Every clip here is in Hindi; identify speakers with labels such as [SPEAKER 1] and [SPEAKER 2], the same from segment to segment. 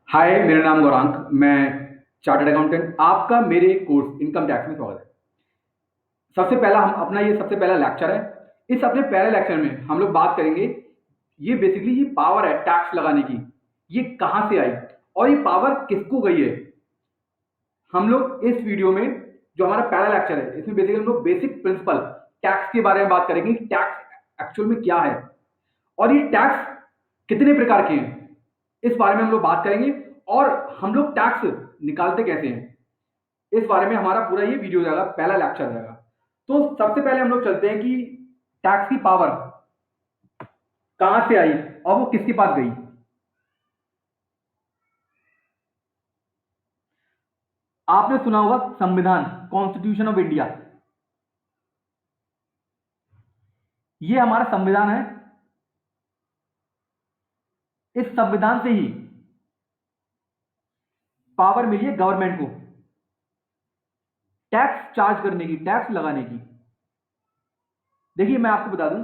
[SPEAKER 1] हाय, मेरा नाम गौरांक। मैं चार्टर्ड अकाउंटेंट। आपका मेरे कोर्स इनकम टैक्स में स्वागत है। सबसे पहला लेक्चर है। इस अपने पहले लेक्चर में हम लोग बात करेंगे, ये बेसिकली ये पावर है टैक्स लगाने की, ये कहाँ से आई और ये पावर किसको गई है। हम लोग इस वीडियो में, जो हमारा पहला लेक्चर है, इसमें बेसिकली हम लोग बेसिक प्रिंसिपल टैक्स के बारे में बात करेंगे कि टैक्स एक्चुअल में क्या है और ये टैक्स कितने प्रकार के हैं, इस बारे में हम लोग बात करेंगे। और हम लोग टैक्स निकालते कैसे हैं, इस बारे में हमारा पूरा ये वीडियो जाएगा, पहला लेक्चर रहेगा। तो सबसे पहले हम लोग चलते हैं कि टैक्स की पावर कहां से आई और वो किसके पास गई। आपने सुना होगा संविधान, कॉन्स्टिट्यूशन ऑफ इंडिया। ये हमारा संविधान है। इस संविधान से ही पावर मिली है गवर्नमेंट को टैक्स चार्ज करने की, टैक्स लगाने की। देखिए, मैं आपको बता दूं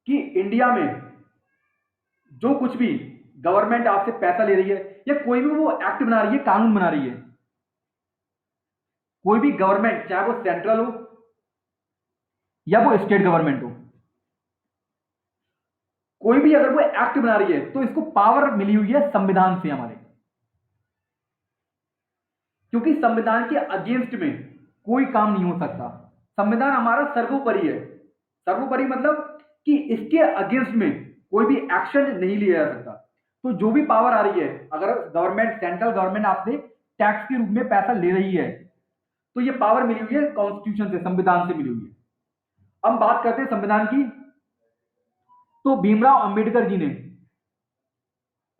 [SPEAKER 1] कि इंडिया में जो कुछ भी गवर्नमेंट आपसे पैसा ले रही है या कोई भी वो एक्ट बना रही है, कानून बना रही है, कोई भी गवर्नमेंट, चाहे वो सेंट्रल हो या वो स्टेट गवर्नमेंट हो, कोई भी अगर वो एक्ट बना रही है तो इसको पावर मिली हुई है संविधान से हमारे। क्योंकि संविधान के अगेंस्ट में कोई काम नहीं हो सकता। संविधान हमारा सर्वोपरि है। सर्वोपरि मतलब कि इसके अगेंस्ट में कोई भी एक्शन नहीं लिया जा सकता। तो जो भी पावर आ रही है, अगर गवर्नमेंट, सेंट्रल गवर्नमेंट आपसे टैक्स के रूप में पैसा ले रही है, तो ये पावर मिली हुई है कॉन्स्टिट्यूशन से, संविधान से मिली हुई है। अब बात करते हैं संविधान की। तो भीमराव अंबेडकर जी ने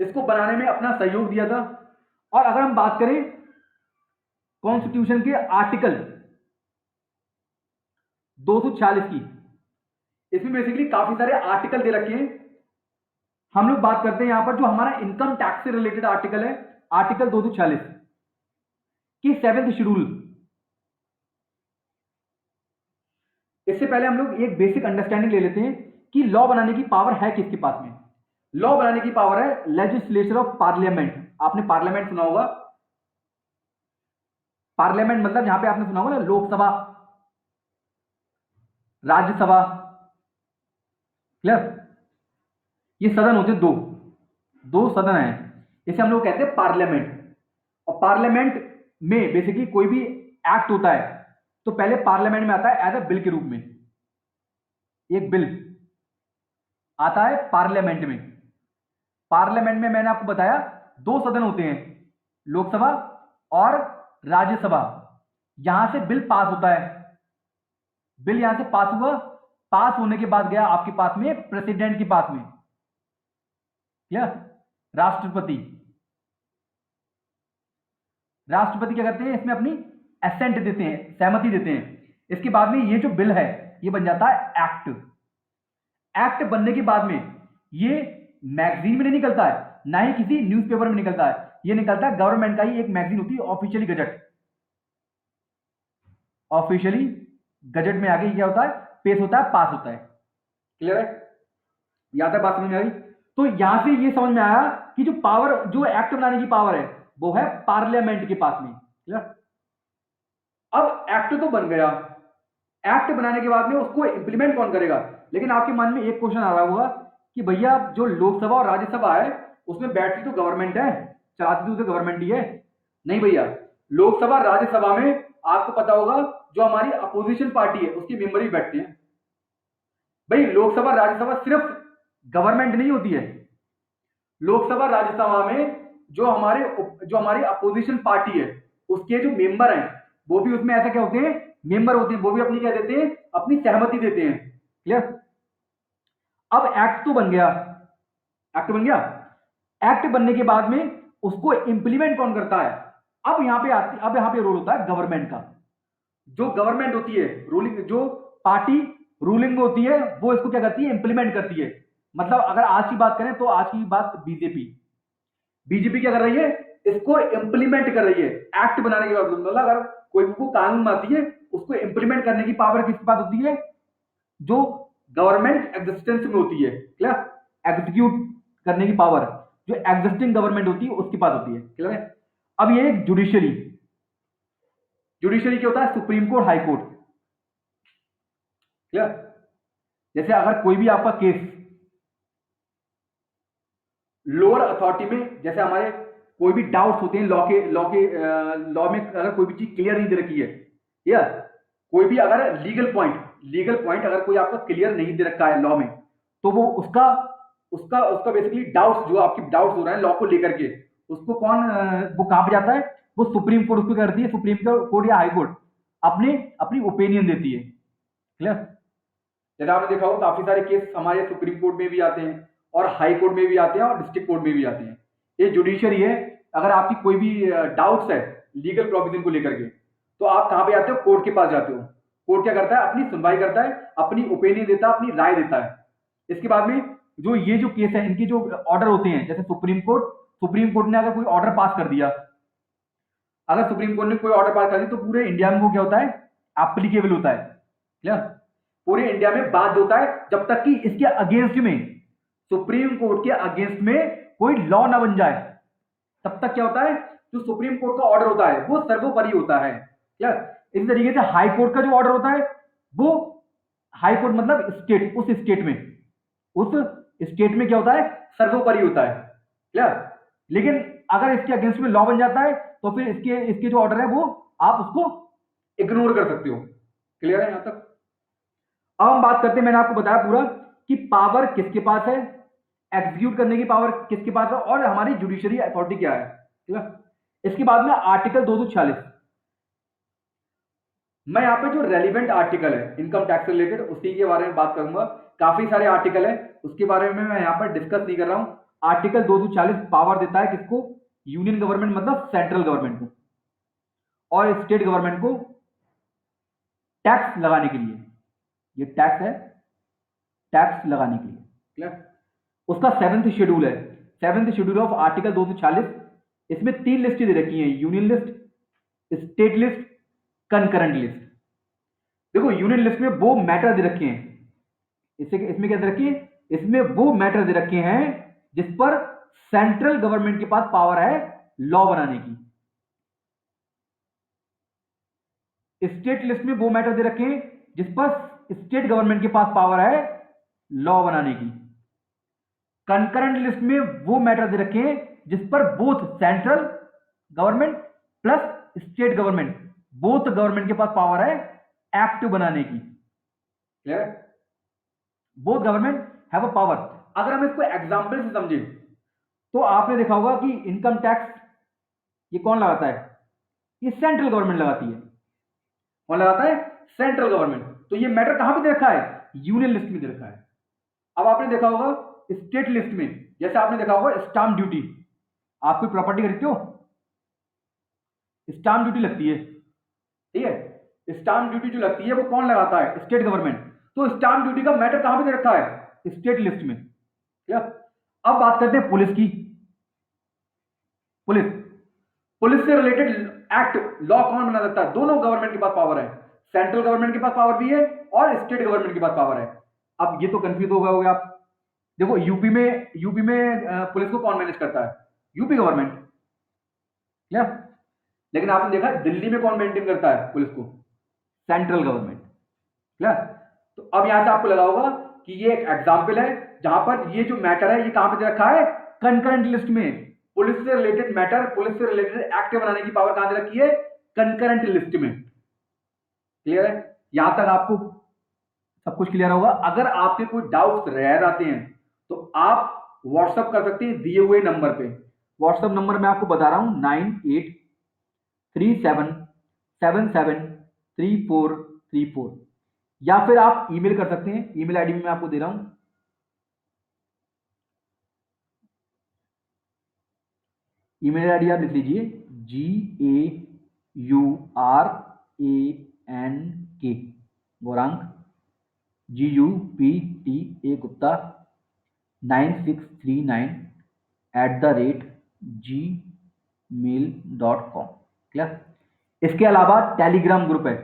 [SPEAKER 1] इसको बनाने में अपना सहयोग दिया था। और अगर हम बात करें कॉन्स्टिट्यूशन के आर्टिकल 246 की, इसमें बेसिकली काफी सारे आर्टिकल दे रखे हैं। हम लोग बात करते हैं यहां पर जो हमारा इनकम टैक्स से रिलेटेड आर्टिकल है, आर्टिकल 246 की 7th शेड्यूल। इससे पहले हम लोग एक बेसिक अंडरस्टैंडिंग ले लेते हैं कि लॉ बनाने की पावर है किसके पास में। लॉ बनाने की पावर है लेजिस्लेचर ऑफ पार्लियामेंट। आपने पार्लियामेंट सुना होगा। पार्लियामेंट मतलब यहां पे आपने सुना होगा ना, लोकसभा, राज्यसभा। क्लियर? ये सदन होते दो, दो सदन है, इसे हम लोग कहते हैं पार्लियामेंट। और पार्लियामेंट में बेसिकली कोई भी एक्ट होता है तो पहले पार्लियामेंट में आता है एज ए बिल के रूप में। एक बिल आता है पार्लियामेंट में। पार्लियामेंट में मैंने आपको बताया दो सदन होते हैं, लोकसभा और राज्यसभा। यहां से बिल पास होता है। बिल यहां से पास हुआ, पास होने के बाद गया आपके पास में प्रेसिडेंट के पास में, क्या, राष्ट्रपति। राष्ट्रपति क्या करते हैं, इसमें अपनी एसेंट देते हैं, सहमति देते हैं। इसके बाद में ये जो बिल है ये बन जाता है एक्ट। एक्ट बनने के बाद में ये मैगजीन में नहीं निकलता है, ना ही किसी न्यूज़पेपर में निकलता है। ये निकलता है गवर्नमेंट का ही एक मैगजीन होती है, ऑफिशियली गजट। ऑफिशियली गजट में आगे क्या होता है, पेश होता है, पास होता है। क्लियर है? याद है बात समझ में आ गई? तो यहां से ये समझ में आया कि जो पावर, जो एक्ट बनाने की पावर है, वो है पार्लियामेंट के पास में। क्लियर? अब एक्ट तो बन गया, एक्ट बनाने के बाद में उसको इंप्लीमेंट कौन करेगा। लेकिन आपके मन में एक क्वेश्चन आ रहा होगा कि भैया जो लोकसभा और राज्यसभा है उसमें बैठती तो गवर्नमेंट है, चलाती तो गवर्नमेंट ही है। नहीं भैया, लोकसभा राज्यसभा में आपको पता होगा जो हमारी अपोजिशन पार्टी है उसके मेंबर भी बैठते हैं। भाई लोकसभा राज्यसभा सिर्फ गवर्नमेंट नहीं होती है। लोकसभा राज्यसभा में जो हमारी अपोजिशन पार्टी है उसके जो मेंबर हैं वो भी उसमें ऐसा क्या होते हैं, मेंबर होते हैं। वो भी अपनी क्या देते हैं, अपनी सहमति देते हैं। क्लियर? अब एक्ट तो बन गया, एक्ट बन गया। एक्ट बनने के बाद में उसको इंप्लीमेंट कौन करता है। अब यहां पे रोल होता है गवर्नमेंट का। जो गवर्नमेंट होती है, रूलिंग जो पार्टी रूलिंग में होती है, वो इसको क्या करती है, इंप्लीमेंट करती है। मतलब अगर आज की बात करें तो आज की बात बीजेपी। बीजेपी क्या कर रही है, इसको इंप्लीमेंट कर रही है एक्ट बनाने के बाद। मतलब अगर कोई भी कानून बनाती है उसको इंप्लीमेंट करने की पावर किसके पास होती है, जो गवर्नमेंट एग्जिस्टेंस में होती है। क्लियर? एग्जीक्यूट करने की पावर जो एग्जिस्टिंग गवर्नमेंट होती है उसके पास होती है। क्लियर है? अब ये एक जुडिशरी, जुडिशरी क्या होता है? Supreme court, high court. Clear? जैसे अगर कोई भी आपका केस लोअर अथॉरिटी में, जैसे हमारे कोई भी डाउट्स होते हैं लॉ में, अगर कोई भी चीज क्लियर नहीं दे रखी है, या कोई भी अगर लीगल पॉइंट अगर कोई आपका क्लियर नहीं दे रखा है लॉ में, तो वो उसका उसका उसका बेसिकली डाउट्स, जो आपकी डाउट्स हो रहे हैं लॉ को लेकर के, उसको वो कहां पे जाता है? वो सुप्रीम कोर्ट उसको करती है, सुप्रीम कोर्ट या हाई कोर्ट अपने अपनी ओपिनियन देती है। क्लियर? जैसे आपने देखा हो काफी सारे केस हमारे सुप्रीम कोर्ट में भी आते हैं और हाई कोर्ट में भी आते हैं और डिस्ट्रिक्ट कोर्ट में भी आते हैं। ये जुडिशरी है। अगर आपकी कोई भी डाउट्स है लीगल प्रोविजन को लेकर के, तो आप कहां पे जाते हो? कोर्ट के पास जाते हो। कोर्ट क्या करता है? अपनी सुनवाई करता है, अपनी ओपिनियन देता है, अपनी राय देता है। इसके बाद में जो केस है, इनके जो ऑर्डर होते हैं, जैसे सुप्रीम कोर्ट ने अगर कोई ऑर्डर पास कर दिया, अगर सुप्रीम कोर्ट ने कोई ऑर्डर पास कर दिया, तो पूरे इंडिया में वो क्या होता है? एप्लीकेबल होता है। क्लियर? पूरे इंडिया में बात होता है, जब तक कि इसके अगेंस्ट में, सुप्रीम कोर्ट के अगेंस्ट में कोई लॉ ना बन जाए, तब तक क्या होता है? जो सुप्रीम कोर्ट का ऑर्डर होता है वो सर्वोपरि होता है। क्या? इस तरीके से हाई कोर्ट का जो ऑर्डर होता है, वो हाई कोर्ट मतलब स्टेट, उस स्टेट में क्या होता है? सर्वोपरि होता है। क्या? लेकिन अगर इसके अगेंस्ट में लॉ बन जाता है, तो फिर इसके इसके जो ऑर्डर है वो आप उसको इग्नोर कर सकते हो। क्लियर है यहां तक? अब हम बात करते हैं, मैंने आपको बताया पूरा कि पावर किसके पास है, एग्जीक्यूट करने की पावर किसके पास है, और हमारी जुडिशरी अथॉरिटी क्या है। ठीक है? इसके बाद में आर्टिकल 246, मैं यहाँ पे जो रेलिवेंट आर्टिकल है इनकम टैक्स से रिलेटेड, उसी के बारे में बात करूंगा। काफी सारे आर्टिकल है, उसके बारे में मैं यहाँ पर डिस्कस नहीं कर रहा हूं। आर्टिकल 240 पावर देता है किसको? यूनियन गवर्नमेंट मतलब सेंट्रल गवर्नमेंट को, और स्टेट गवर्नमेंट को टैक्स लगाने के लिए। ये टैक्स है, टैक्स लगाने के लिए। क्लियर? उसका 7th शेड्यूल है, 7th शेड्यूल ऑफ आर्टिकल 240। इसमें 3 लिस्ट दे रखी है, union list, state list, concurrent list. देखो यूनियन लिस्ट में वो मैटर दे रखे हैं, इसमें क्या दे रखी है? इसमें वो मैटर दे रखे हैं जिस पर सेंट्रल गवर्नमेंट के पास पावर है लॉ बनाने की। स्टेट लिस्ट में वो मैटर दे रखे हैं जिस पर स्टेट गवर्नमेंट के पास पावर है लॉ बनाने की। कंकरेंट लिस्ट में वो मैटर दे रखे हैं जिस पर both central government plus state government, both government के पास पावर है एक्ट बनाने की। Clear? Both government have a power. अगर हम इसको एग्जांपल से समझे, तो आपने देखा होगा कि इनकम टैक्स ये कौन लगाता है? ये सेंट्रल गवर्नमेंट लगाती है। कौन लगाता है? Central government. तो ये मैटर कहां पे दे रखा है? यूनियन लिस्ट में दे रखा है। अब आपने देखा होगा स्टेट लिस्ट में, जैसे आपने देखा होगा स्टाम्प ड्यूटी, आप कोई प्रॉपर्टी खरीदते हो, स्टाम्प ड्यूटी लगती है। ठीक है? स्टाम्प ड्यूटी जो लगती है वो कौन लगाता है? State government. तो स्टाम्प ड्यूटी का मैटर कहां पे दे रखा है? स्टेट लिस्ट में। क्या? अब बात करते हैं पुलिस की। पुलिस पुलिस से रिलेटेड एक्ट लॉ कौन बना देता है? दोनों गवर्नमेंट के पास पावर है, सेंट्रल गवर्नमेंट के पास पावर भी है और स्टेट गवर्नमेंट के पास पावर है। अब ये तो कंफ्यूज हो गए होगे आप। देखो यूपी में पुलिस को कौन मैनेज करता है? UP government. क्या? लेकिन आपने देखा दिल्ली में कौन मेंटेन करता है पुलिस को? Central government. क्या? तो अब यहां से आपको लगा होगा कि ये एक एग्जांपल है जहां पर ये जो मैटर है ये कहां पे दे रखा है? कंकरेंट लिस्ट में। पुलिस से रिलेटेड मैटर, पुलिस से रिलेटेड एक्ट बनाने की पावर कहां दे रखी है? कंकरेंट लिस्ट में। क्लियर है? यहां तक आपको सब कुछ क्लियर होगा। अगर आपके कोई डाउट्स रह जाते हैं तो आप व्हाट्सअप कर सकते हैं दिए हुए नंबर पे। व्हाट्सअप नंबर मैं आपको बता रहा हूं, 9837773434, या फिर आप ईमेल कर सकते हैं। ईमेल आईडी भी मैं आपको दे रहा हूं। ईमेल आईडी आप लिख लीजिए, GAURANK, गौरांक, GUPTA @gmail.com। क्लियर? इसके अलावा टेलीग्राम ग्रुप है,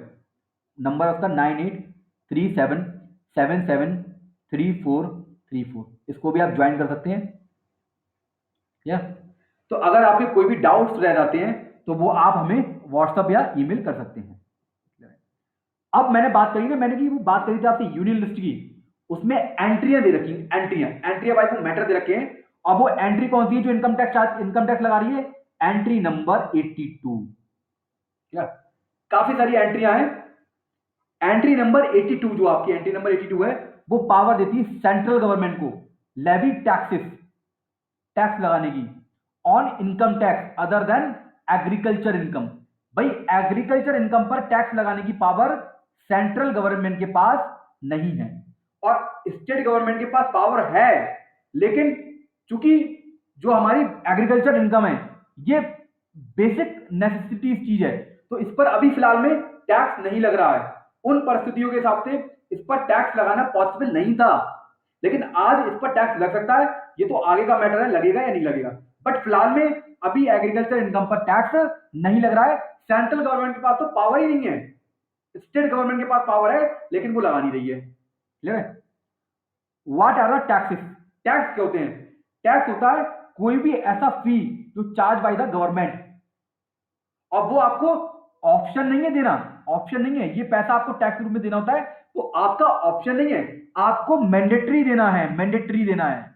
[SPEAKER 1] नंबर उसका 9837773434, इसको भी आप ज्वाइन कर सकते हैं। या तो अगर आपके कोई भी डाउट्स रह जाते हैं तो वो आप हमें व्हाट्सएप या ईमेल कर सकते हैं। अब मैंने बात करी ना, मैंने की वो बात करी थी आपसे यूनियन लिस्ट की, उसमें एंट्रियां दे रखी, एंट्रियां वाइज में मैटर दे रखे हैं। अब वो एंट्री कौन सी है जो इनकम टैक्स लगा रही है? Entry number 82। क्या काफी सारी एंट्रियां हैं। एंट्री नंबर 82 जो आपकी एंट्री नंबर 82 है वो पावर देती है सेंट्रल गवर्नमेंट को लेवी टैक्स लगाने की on income tax other than agriculture income. भाई एग्रीकल्चर इनकम पर टैक्स लगाने की पावर सेंट्रल गवर्नमेंट के पास नहीं है, और स्टेट गवर्नमेंट के पास पावर है, लेकिन चूंकि जो हमारी एग्रीकल्चर इनकम है ये बेसिक नेसेसिटीज चीज है, तो इस पर अभी फिलहाल में टैक्स नहीं लग रहा है। उन परिस्थितियों के हिसाब से इस पर टैक्स लगाना पॉसिबल नहीं था, लेकिन आज इस पर टैक्स लग सकता है। ये तो आगे का मैटर है, लगेगा या नहीं लगेगा, बट फिलहाल में अभी एग्रीकल्चर इनकम पर टैक्स नहीं लग रहा है। सेंट्रल गवर्नमेंट के पास तो पावर ही नहीं है, स्टेट गवर्नमेंट के पास पावर है, लेकिन वो लगा नहीं रही है। क्लियर है? What are the taxes? Tax क्या होते हैं? टैक्स होता है कोई भी ऐसा फी जो चार्ज बाय द गवर्नमेंट, और वो आपको ऑप्शन नहीं है देना, ऑप्शन नहीं है, ये पैसा आपको टैक्स के रूप में देना होता है, तो आपका ऑप्शन नहीं है, आपको मैंडेटरी देना है, मैंडेटरी देना है,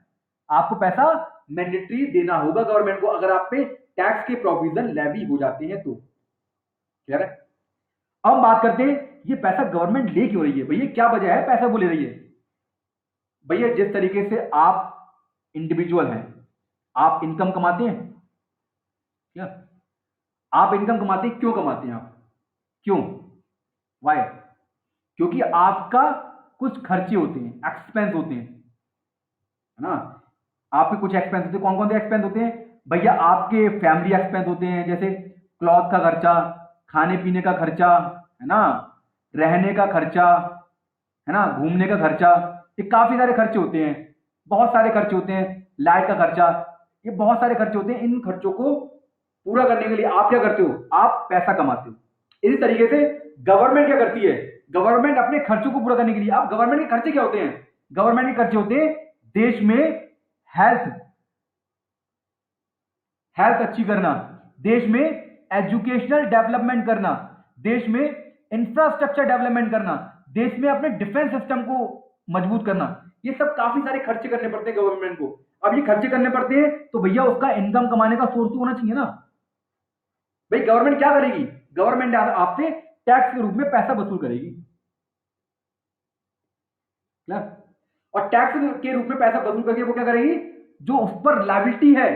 [SPEAKER 1] आपको पैसा मैंडेटरी देना होगा गवर्नमेंट को अगर आप पे टैक्स के प्रोविजन लेवी हो जाते हैं तो। क्लियर है? अब हम बात करते हैं ये पैसा गवर्नमेंट ले क्यों रही है, भैया क्या वजह है पैसा वो ले रही है? भैया जिस तरीके से आप इंडिविजुअल हैं, आप इनकम कमाते हैं, क्या आप इनकम कमाते हैं? क्यों कमाते हैं आप? क्यों? वाई? क्योंकि आपका कुछ खर्चे होते हैं, एक्सपेंस होते हैं, है ना? आपके कुछ एक्सपेंस होते हैं। कौन कौन से एक्सपेंस होते हैं भैया? आपके फैमिली एक्सपेंस होते हैं, जैसे क्लॉथ का खर्चा, खाने पीने का खर्चा, है ना, रहने का खर्चा, है ना, घूमने का खर्चा, ये काफी सारे खर्चे होते हैं, बहुत सारे खर्चे होते हैं, लाइट का खर्चा, ये बहुत सारे खर्चे होते हैं। इन खर्चों को पूरा करने के लिए आप क्या करते हो? आप पैसा कमाते हो। इसी तरीके से गवर्नमेंट क्या करती है? गवर्नमेंट अपने खर्चों को पूरा करने के लिए, अब गवर्नमेंट के खर्चे क्या होते हैं? गवर्नमेंट के खर्चे होते हैं देश में हेल्थ हेल्थ अच्छी करना, देश में एजुकेशनल डेवलपमेंट करना, देश में इंफ्रास्ट्रक्चर डेवलपमेंट करना, देश में अपने डिफेंस सिस्टम को मजबूत करना। ये सब काफी सारे खर्चे करने पड़ते हैं गवर्नमेंट को। अब ये खर्चे करने पड़ते हैं तो भैया उसका इनकम कमाने का सोर्स तो होना चाहिए ना। भाई गवर्नमेंट क्या करेगी? गवर्नमेंट आपसे टैक्स के रूप में पैसा वसूल करेगी। और टैक्स के रूप में पैसा वसूल करके वो क्या करेगी? जो उस पर लायबिलिटी है,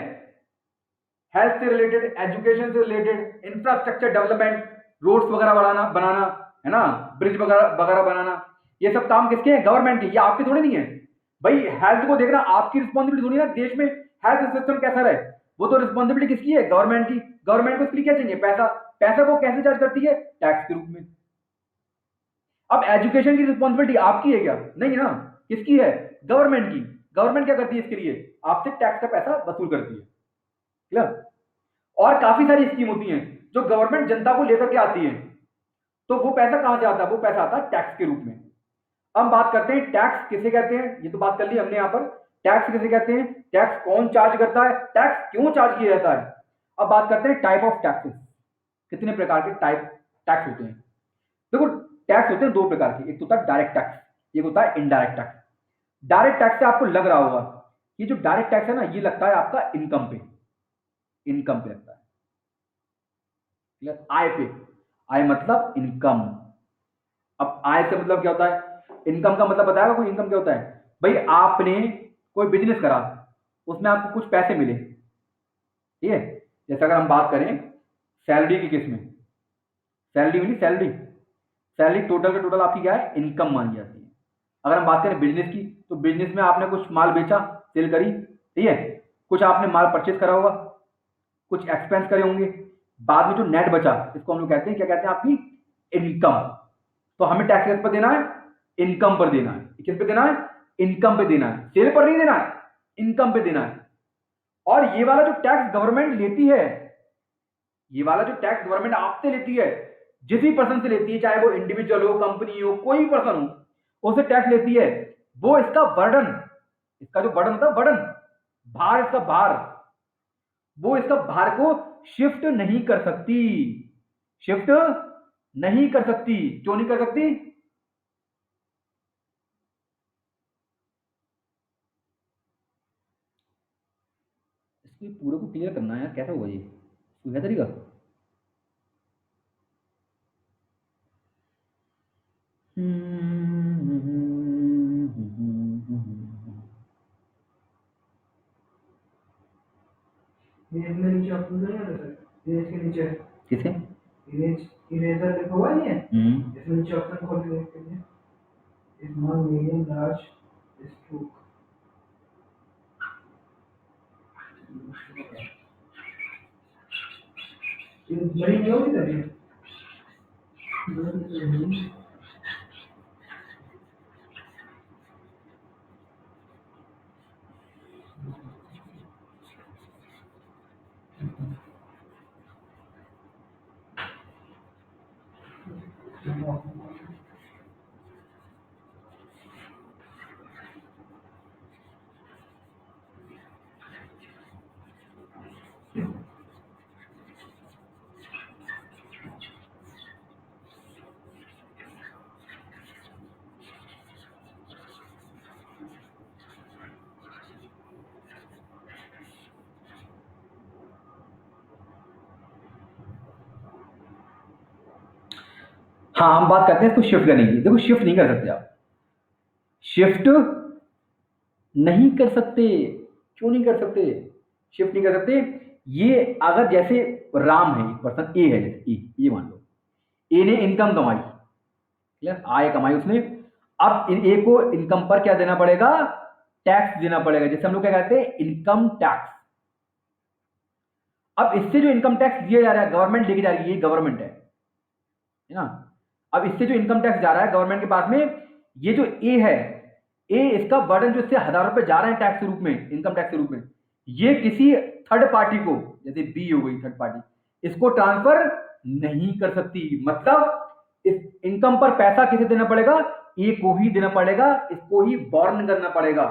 [SPEAKER 1] हेल्थ से रिलेटेड, एजुकेशन से रिलेटेड, इंफ्रास्ट्रक्चर डेवलपमेंट, रोड्स वगैरह बनाना, है ना, ब्रिज वगैरह वगैरह बनाना, ये सब काम किसके हैं? गवर्नमेंट के। ये आपके थोड़ी नहीं है भाई। हेल्थ को देखना आपकी रिस्पॉन्सिबिलिटी थोड़ी ना, देश में हेल्थ सिस्टम कैसा रहे, वो तो रिस्पॉन्सिबिलिटी किसकी है? गवर्नमेंट की। गवर्नमेंट को इसके लिए क्या चाहिए? पैसा। पैसा को कैसे चार्ज करती है? टैक्स के रूप में। अब एजुकेशन की रिस्पॉन्सिबिलिटी आपकी है क्या? नहीं ना, किसकी है? गवर्नमेंट की। गवर्नमेंट क्या करती है इसके लिए? आपसे टैक्स का पैसा वसूल करती है। क्लियर? और काफी सारी स्कीम होती हैं जो गवर्नमेंट जनता को लेकर के आती है, तो वो पैसा कहां से आता है? वो पैसा आता है टैक्स के रूप में। हम बात करते हैं टैक्स किसे कहते हैं, ये तो बात कर ली हमने यहां पर। टैक्स किसे कहते हैं, टैक्स कौन चार्ज करता है, टैक्स क्यों चार्ज किया जाता है। अब बात करते हैं टाइप ऑफ टैक्सेस, कितने प्रकार के टाइप टैक्स होते हैं। देखो टैक्स होते हैं दो प्रकार के, एक तो होता है डायरेक्ट टैक्स, एक होता है इनडायरेक्ट टैक्स। डायरेक्ट टैक्स से आपको लग रहा होगा ये जो डायरेक्ट टैक्स है ना, ये लगता है आपका इनकम पे, इनकम पे लगता है। आय पे, आय मतलब इनकम। अब आय से मतलब क्या होता है? इनकम का मतलब बताएगा कोई? इनकम क्या होता है भाई? आपने कोई बिजनेस करा, उसमें आपको कुछ पैसे मिले, ठीक है। जैसे अगर हम बात करें सैलरी की केस में, सैलरी मिली, सैलरी सैलरी टोटल का टोटल आपकी क्या है? इनकम मानी जाती है। अगर हम बात करें बिजनेस की, तो बिजनेस में आपने कुछ माल बेचा, सेल करी, ठीक है, कुछ आपने माल परचेज करा होगा, कुछ एक्सपेंस करे होंगे, बाद में जो नेट बचा इसको हम लोग कहते हैं, क्या कहते हैं? आपकी इनकम। तो हमें टैक्स किस पर देना है? इनकम पर देना है। किस पे देना है? इनकम पे देना है, सेल पर नहीं देना है, इनकम पे देना है। और ये वाला जो टैक्स गवर्नमेंट लेती है, ये वाला जो टैक्स गवर्नमेंट आपसे लेती है, जिस भी पर्सन से लेती है, चाहे वो इंडिविजुअल हो, कंपनी हो, कोई भी पर्सन हो, उससे टैक्स लेती है, वो इसका बर्डन, इसका जो बर्डन होता है, बर्डन, भार, इसका भार, वो इसका भार को शिफ्ट नहीं कर सकती, शिफ्ट नहीं कर सकती। क्यों नहीं कर सकती? इसको पूरे को क्लियर करना है यार, कैसा होगा ये, कोई है तरीका?
[SPEAKER 2] इमेज में नीचे ऑप्शन नहीं है सर, इमेज के नीचे
[SPEAKER 1] किसे?
[SPEAKER 2] इमेज इरेजर लिखा हुआ नहीं है, इसमें नीचे ऑप्शन खोल के देखते हैं, स्मॉल मीडियम लार्ज स्ट्रोक। ये बड़ी नहीं होगी तभी
[SPEAKER 1] हाँ, हम बात करते हैं इसको शिफ्ट करने की। देखो, शिफ्ट नहीं कर सकते आप, शिफ्ट नहीं कर सकते। क्यों नहीं कर सकते? शिफ्ट नहीं कर सकते। ये अगर जैसे राम है, एक पर्सन ए है, जैसे ए, ये मान लो ए ने इनकम कमाई, क्लियर, आय कमाई उसने। अब ए को इनकम पर क्या देना पड़ेगा? टैक्स देना पड़ेगा, जैसे हम लोग क्या कहते हैं, इनकम टैक्स। अब इससे जो इनकम टैक्स दिया जा रहा है, गवर्नमेंट लेके जा रही है, ये गवर्नमेंट है ना। अब इससे जो इनकम टैक्स जा रहा है गवर्नमेंट के पास में, ये जो ए है, ए इसका बर्डन जो इससे 1000 रुपए जा रहे हैं टैक्स के रूप में, इनकम टैक्स के रूप में, ये किसी थर्ड पार्टी को, जैसे बी हो गई थर्ड पार्टी, इसको ट्रांसफर नहीं कर सकती। मतलब इस इनकम पर पैसा किसे देना पड़ेगा? ए को ही देना पड़ेगा, इसको ही बॉर्न करना पड़ेगा।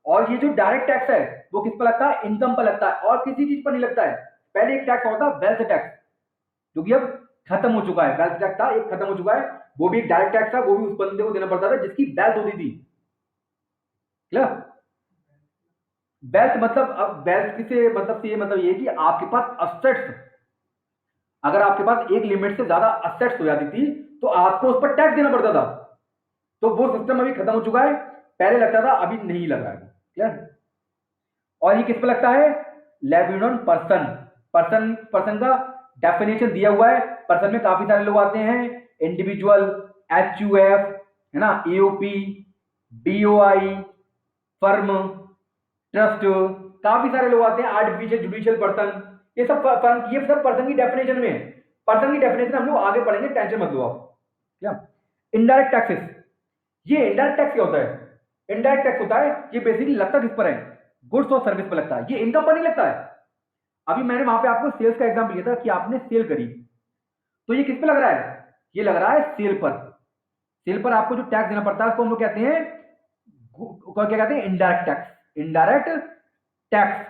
[SPEAKER 1] और ये जो डायरेक्ट टैक्स है वो किस पर लगता है? इनकम पर लगता है, और किसी चीज पर नहीं लगता है। पहले एक टैक्स होता है वेल्थ टैक्स, जो कि अब खत्म हो चुका है। वेल्थ टैक्स था, एक खत्म हो चुका है, वो भी एक डायरेक्ट टैक्स था, वो भी उस बंदे को देना पड़ता था जिसकी वेल्थ होती थी। क्लियर? वेल्थ मतलब, अब वेल्थ किसे मतलब से ये मतलब ये कि आपके पास असेट्स, अगर आपके पास एक लिमिट से ज्यादा असेट्स हो जाती थी तो आपको उस पर टैक्स देना पड़ता था। तो वो सिस्टम अभी खत्म हो चुका है, पहले लगता था, अभी नहीं लग रहा है। क्लियर? और ये किस पे लगता है? Levied on person. Person, person का डेफिनेशन दिया हुआ है। पर्सन में काफी सारे लोग आते हैं, इंडिविजुअल, एचयूएफ, है ना, एओपी, बीओआई, फर्म, ट्रस्ट, काफी सारे लोग आते हैं, आर्टिफिशियल जुडिशियल पर्सन, ये सब ये सब पर्सन की डेफिनेशन में है। पर्सन की डेफिनेशन हम लोग आगे पढ़ेंगे, टेंशन मत लो आप। क्या? Indirect taxes. ये इनडायरेक्ट टैक्स क्या होता है? इनडायरेक्ट टैक्स होता है, ये बेसिकली लगता किस पर है? गुड्स और सर्विस पर लगता है, ये इनकम पर नहीं लगता है। अभी मैंने वहां पे आपको सेल्स का एग्जांपल दिया था कि आपने सेल करी, तो ये किस पे लग रहा है? ये लग रहा है सेल पर। सेल पर आपको जो टैक्स देना पड़ता है उसको हम लोग कहते हैं, क्या कहते हैं? Indirect tax. Indirect tax.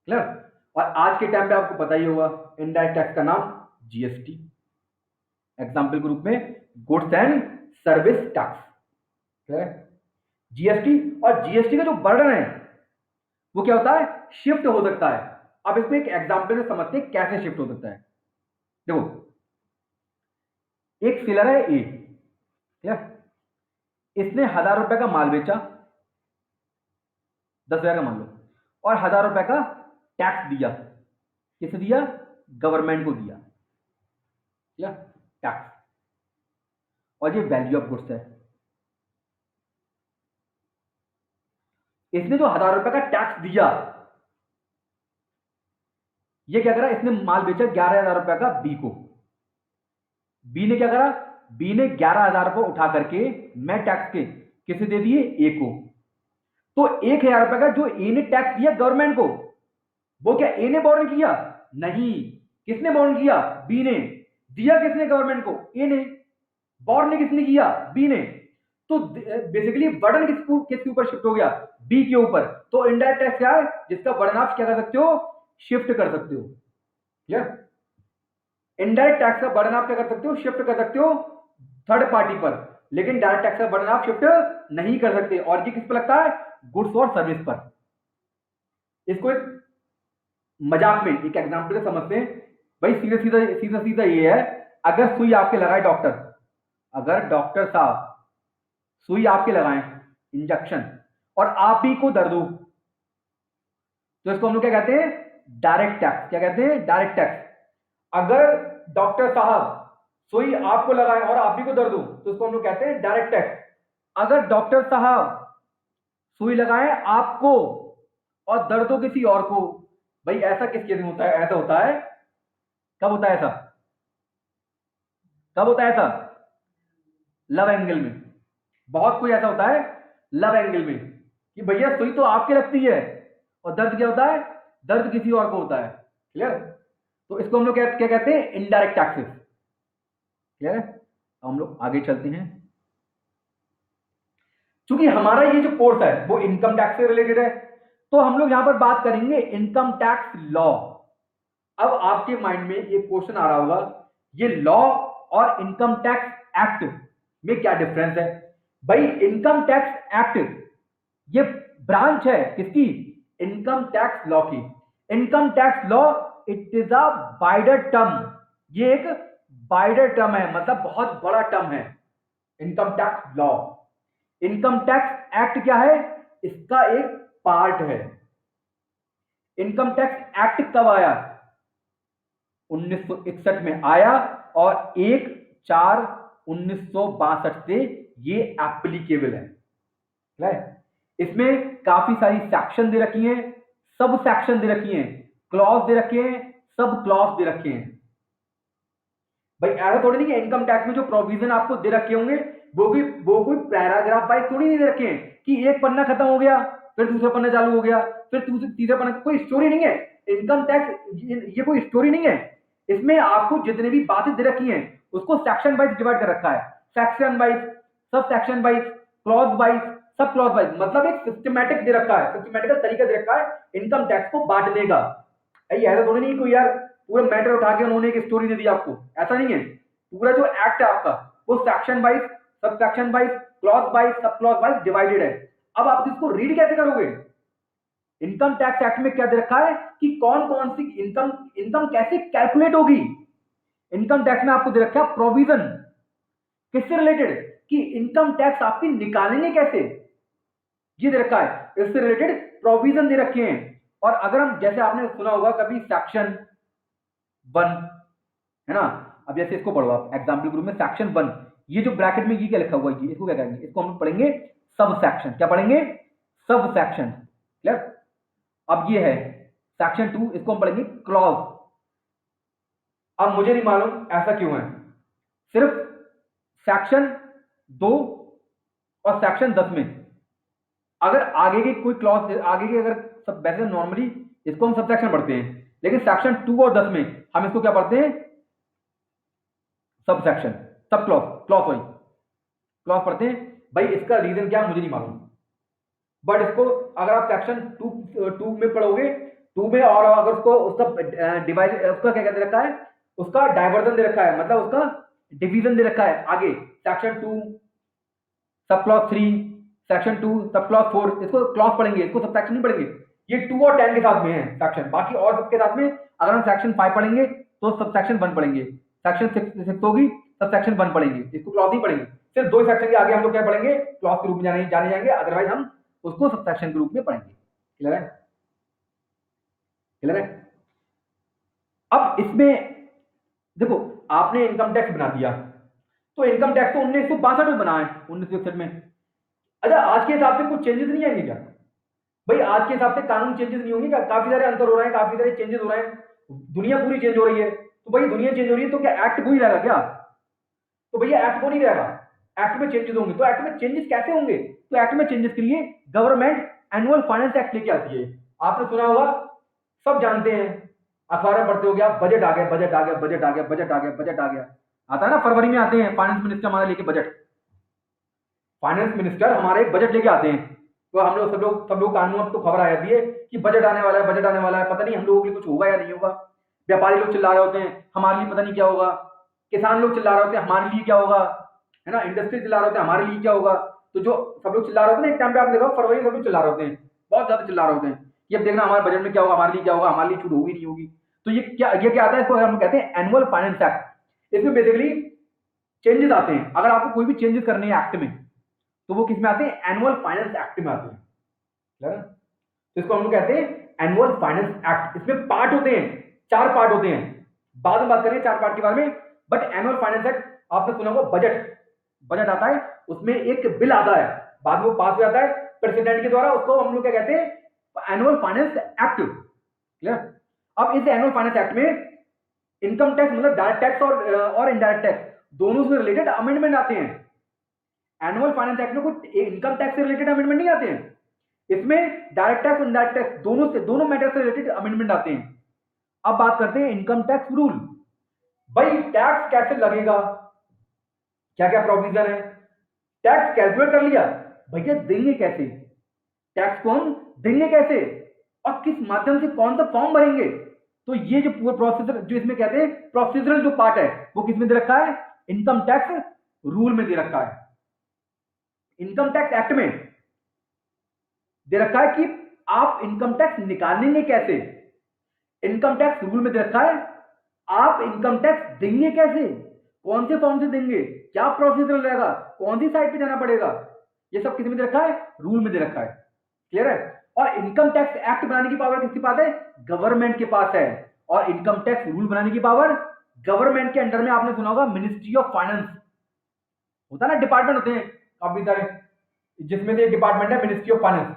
[SPEAKER 1] Clear? और आज के टाइम पे आपको पता ही होगा इनडायरेक्ट टैक्स का नाम जीएसटी, एग्जाम्पल के रूप में goods and service tax. GST, और जीएसटी का जो बर्डन है वो क्या होता है? शिफ्ट हो सकता है। अब इसको एक एग्जांपल से समझते हैं कैसे शिफ्ट हो सकता है। देखो, एक सेलर है ए, ठीक, इसने 1000 रुपए का माल बेचा, 10,000 का मान लो, और 1000 रुपए का टैक्स दिया। किसे दिया? गवर्नमेंट को दिया, या टैक्स। और ये वैल्यू ऑफ गुड्स है। इसने जो 1000 रुपए का टैक्स दिया, ये क्या करा? इसने माल बेचा 11,000 रुपए का बी को। बी ने क्या करा? बी ने 11,000 रुपए उठा करके मैं टैक्स के किसे दे दिए? ए को। तो 1,000 रुपए का जो ए ने टैक्स दिया गवर्नमेंट को, वो क्या ए ने बॉर्न किया? नहीं। किसने बॉर्न किया? बी ने। दिया किसने गवर्नमेंट को? ए ने। बॉर्न ने किसने किया? बी ने। तो बेसिकली बर्डन किसके ऊपर शिफ्ट हो गया? बी के ऊपर। तो इनडायरेक्ट टैक्स क्या है? जिसका बर्डन आप क्या कर सकते हो? शिफ्ट कर सकते हो। क्लियर? इनडायरेक्ट टैक्स का बर्डन आप क्या कर सकते हो, शिफ्ट कर सकते हो थर्ड पार्टी पर, लेकिन डायरेक्ट टैक्स का बर्डन आप शिफ्ट नहीं कर सकते। और ये किस पर लगता है, गुड्स और सर्विस पर। इसको एक मजाक में एक एग्जांपल से समझते हैं भाई। सीधा सीधा सीधा सीधा ये है, अगर सुई आपके लगाए डॉक्टर, अगर डॉक्टर साहब सुई आपके लगाएं इंजेक्शन और आप ही को दर्द हो, तो इसको हम लोग क्या कहते हैं, डायरेक्ट टैक्स। क्या कहते हैं, डायरेक्ट टैक्स। अगर डॉक्टर साहब सुई आपको लगाएं और आप ही को दर्द हो, तो इसको हम लोग कहते हैं डायरेक्ट टैक्स। अगर डॉक्टर साहब सुई लगाएं आपको और दर्द हो किसी और को, भाई ऐसा किस केस में होता है, ऐसा होता है, कब होता है ऐसा, कब होता है ऐसा, लव एंगल में। बहुत कोई ऐसा होता है लव एंगल में कि भैया सुई तो आपके लगती है और दर्द क्या होता है, दर्द किसी और को होता है। क्लियर? तो इसको हम लोग क्या कहते हैं, इनडायरेक्ट टैक्सेस। क्लियर है? हम लोग आगे चलते हैं। क्योंकि हमारा ये जो कोर्स है वो इनकम टैक्स से रिलेटेड है, तो हम लोग यहां पर बात करेंगे इनकम टैक्स लॉ। अब आपके माइंड में एक क्वेश्चन आ रहा होगा, ये लॉ और इनकम टैक्स एक्ट में क्या डिफरेंस है। भाई इनकम टैक्स एक्ट ये ब्रांच है किसकी, इनकम टैक्स लॉ की। Income tax law it is a wider term, ये एक वाइडर टर्म है, मतलब बहुत बड़ा टर्म है income tax law. Income tax act क्या है, इसका एक पार्ट है। इनकम टैक्स एक्ट कब आया, 1961 में आया और 1/4/1962 से ये एप्लीकेबल है। इसमें काफी सारी सेक्शन दे रखी हैं, सब सेक्शन दे रखी हैं, क्लॉज दे रखे हैं, सब क्लॉज दे रखे हैं। भाई ऐसा थोड़ी नहीं है इनकम टैक्स में जो प्रोविजन आपको दे रखे होंगे वो कोई पैराग्राफ वाइज थोड़ी नहीं दे रखे हैं कि एक पन्ना खत्म हो गया फिर दूसरा पन्ना चालू हो गया फिर तीसरा पन्ना, कोई स्टोरी नहीं है। इनकम टैक्स ये कोई स्टोरी नहीं है। इसमें आपको जितने भी बातें दे रखी हैं उसको सेक्शन वाइज डिवाइड कर रखा है, section wise, sub section wise, clause wise, sub clause wise, मतलब एक सिस्टमैटिक दे रखा है, सिस्टमैटिकल तरीका दे रखा है इनकम टैक्स को बांटने का। ऐसा थोड़ी नहीं कोई यार पूरा मैटर उठा के उन्होंने एक स्टोरी दे दी आपको, ऐसा नहीं है। पूरा जो एक्ट है आपका वो section wise, sub section wise, clause wise, sub clause wise divided है। अब आप इसको रीड कैसे करोगे, इनकम टैक्स एक्ट में क्या दे रखा है कि कौन कौन सी इनकम कैसे कैलकुलेट होगी। इनकम टैक्स में आपको दे रखा है प्रोविजन, किससे रिलेटेड, कि इनकम टैक्स आपकी निकालेंगे कैसे, ये दे रखा है। इससे रिलेटेड प्रोविजन दे रखे हैं। और अगर हम, जैसे आपने सुना होगा कभी सेक्शन 1 है ना, अब जैसे इसको पढ़ो आप एग्जाम्पल ग्रुप में सेक्शन 1, ये जो ब्रैकेट में ये क्या लिखा हुआ है, इसको क्या कहेंगे, इसको हम पढ़ेंगे सब सेक्शन। क्या पढ़ेंगे, सब सेक्शन। क्लियर? अब ये है सेक्शन 2, इसको हम पढ़ेंगे क्लॉज। अब मुझे नहीं मालूम ऐसा क्यों है, सिर्फ सेक्शन 2 और सेक्शन 10 में अगर आगे की कोई क्लॉज, आगे की अगर सब, वैसे नॉर्मली इसको हम सब सेक्शन पढ़ते हैं, लेकिन सेक्शन 2 और 10 में हम इसको क्या पढ़ते हैं, sub section, sub clause, clause पढ़ते हैं। भाई इसका रीजन क्या मुझे नहीं मालूम, बट इसको अगर आप सेक्शन 2 में पढ़ोगे, 2 में, और अगर उसको उसका डिवाइड, उसका क्या कहते रखा है, उसका डाइवर्जन दे रखा है, मतलब उसका डिवीजन दे रखा है आगे, section 2 sub clause 3, section 2 sub clause 4, इसको क्लॉज पढ़ेंगे, इसको सब सेक्शन नहीं पढ़ेंगे। ये 2 और 10 के साथ में है सेक्शन, बाकी और सबके साथ में अगर हम सेक्शन 5 पढ़ेंगे तो सब सेक्शन 1 पढ़ेंगे, सेक्शन 6 होगी सब सेक्शन 1 पढ़ेंगे, इसको क्लॉज नहीं पढ़ेंगे। सिर्फ 2 सेक्शन के आगे हम लोग क्या पढ़ेंगे, क्लॉज के रूप में जाने जाएंगे, अदरवाइज हम उसको सब सेक्शन के रूप में पढ़ेंगे। क्लियर है? क्लियर है? अब इसमें देखो, आपने इनकम टैक्स बना दिया, तो इनकम टैक्स तो 1962 में बना है, 1961 में। अच्छा, आज के हिसाब से कुछ चेंजेस नहीं आएंगे क्या, भाई आज के हिसाब से कानून चेंजेस नहीं होंगे क्या, काफी सारे अंतर हो रहे हैं, काफी सारे चेंजेस हो रहे हैं, दुनिया पूरी चेंज हो रही है। तो भाई दुनिया चेंज हो रही है तो क्या एक्ट वही रहेगा क्या, तो भैया एक्ट वो नहीं रहेगा, एक्ट में चेंजेस होंगे। तो एक्ट में चेंजेस कैसे होंगे, तो एक्ट में चेंजेस के लिए गवर्नमेंट एनुअल फाइनेंस एक्ट लेके आती है। आपने सुना होगा, सब जानते हैं, अखबार में पढ़ते हो गया, बजट आ गया, बजट आ गया, बजट आ गया, बजट आ गया, बजट आ गया, आता है ना, फरवरी में आते हैं फाइनेंस मिनिस्टर हमारे लेके बजट, फाइनेंस मिनिस्टर हमारे बजट लेके आते हैं। तो हम लोग सब लोग कान में अब तो खबर आ जाती है कि बजट आने वाला है, बजट आने वाला है, पता नहीं हम लोगों के लिए कुछ होगा या नहीं होगा। व्यापारी लोग चिल्ला रहे होते हैं हमारे लिए पता नहीं क्या होगा, किसान लोग चिल्ला रहे होते हैं हमारे लिए क्या होगा, है ना, इंडस्ट्री चिल्ला रहे होते हैं हमारे लिए क्या होगा। तो जो सब लोग चिल्ला रहे होते हैं, एक टाइम पे आप देखो फरवरी सब लोग चिल्ला रहे होते हैं, बहुत ज्यादा चिल्ला रहे होते हैं कि अब देखना हमारे बजट में क्या होगा, हमारे लिए क्या होगा, हमारे लिए छूट होगी नहीं होगी। तो ये क्या आता है, इसको हम कहते हैं एनुअल फाइनेंस एक्ट। इसमें बेसिकली चेंजेस आते हैं, अगर आपको कोई भी चेंजेस करने हैं एक्ट में तो वो किस में आते हैं, एनुअल फाइनेंस एक्ट में आते हैं। क्लियर है? तो इसको हम लोग कहते हैं एनुअल फाइनेंस एक्ट। इसमें पार्ट होते हैं, 4 पार्ट होते हैं, बाद में बात करेंगे 4 पार्ट के बारे में। बट एनुअल फाइनेंस एक्ट आपने सुना होगा, बजट बजट आता है, उसमें एक बिल आता है, बाद में वो पास हो जाता है प्रेसिडेंट के द्वारा, उसको हम लोग क्या कहते हैं, एनुअल फाइनेंस एक्ट। क्लियर? अब इस एनुअल फाइनेंस एक्ट में इनकम टैक्स मतलब डायरेक्ट टैक्स और इनडायरेक्ट टैक्स दोनों से रिलेटेड अमेंडमेंट आते हैं। एनुअल फाइनेंस एक्ट में कुछ इनकम टैक्स से रिलेटेड अमेंडमेंट नहीं आते हैं, इसमें डायरेक्ट टैक्स और इनडायरेक्ट टैक्स दोनों मैटर से रिलेटेड अमेंडमेंट आते हैं। अब बात करते हैं इनकम टैक्स रूल। भाई टैक्स कैसे लगेगा, क्या क्या प्रोविजन है, टैक्स कैलकुलेट कर लिया, भैया देंगे कैसे, टैक्स को हम देंगे कैसे और किस माध्यम से, कौन सा फॉर्म भरेंगे। तो ये जो पूरा प्रोसीजर, जो इसमें कहते हैं प्रोसीजरल जो पार्ट है, वो किसमें दे रखा है, इनकम टैक्स रूल में दे रखा है। इनकम टैक्स एक्ट में दे रखा है कि आप इनकम टैक्स निकालेंगे कैसे। इनकम टैक्स रूल में दे रखा है आप इनकम टैक्स देंगे कैसे, कौन से फॉर्म से देंगे, क्या प्रोसीजर रहेगा, कौन सी साइट पे जाना पड़ेगा, ये सब किस में दे रखा है, रूल में दे रखा है। क्लियर है? और इनकम टैक्स एक्ट बनाने की पावर किसके पास है, गवर्नमेंट के पास है। और इनकम टैक्स रूल बनाने की पावर गवर्नमेंट के अंडर में, आपने सुना होगा मिनिस्ट्री ऑफ फाइनेंस होता है ना, डिपार्टमेंट होते हैं काफी सारे, जिसमें से एक डिपार्टमेंट है मिनिस्ट्री ऑफ फाइनेंस।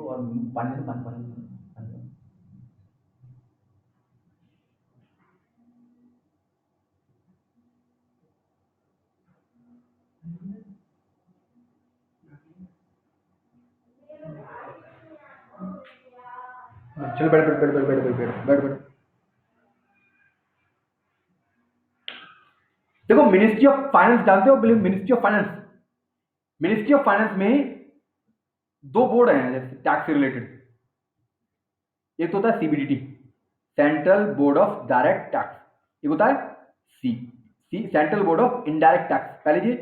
[SPEAKER 1] और पानी पानी पानी चलो बैठ बैठ बैठ बैठ बैठ बैठ बैठ बैठ बैठ। देखो मिनिस्ट्री ऑफ फाइनेंस जानते हो, ministry of finance, ministry of finance में 2 बोर्ड हैं जैसे टैक्स से रिलेटेड। एक तो होता है CBDT, central board of direct tax, एक होता है C central board of indirect tax. पहले ये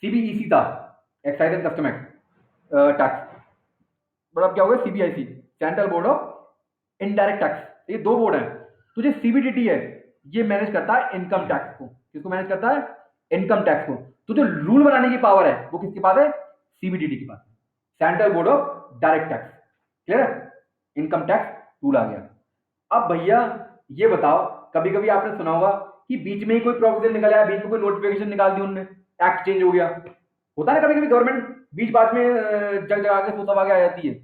[SPEAKER 1] सीबीईसी था, excise and custom act tax, but अब क्या हो गया CBIC, central board of indirect tax. ये 2 बोर्ड हैं। तो जो सीबीडीटी है ये मैनेज करता है इनकम टैक्स को, किसको मैनेज करता है, इनकम टैक्स को। तो जो रूल बनाने की पावर है वो किसके पास है, सीबीडीटी के पास, central board of direct tax. Clear है? इनकम टैक्स रूल आ गया। अब भैया ये बताओ, कभी कभी आपने सुना होगा कि बीच में ही कोई प्रोविजन निकल आया, बीच में कोई नोटिफिकेशन निकाल दी उन्होंने, एक्ट चेंज हो गया, होता है ना कभी कभी, गवर्नमेंट बीच बात में जग जगा के सोता आगे आ जाती है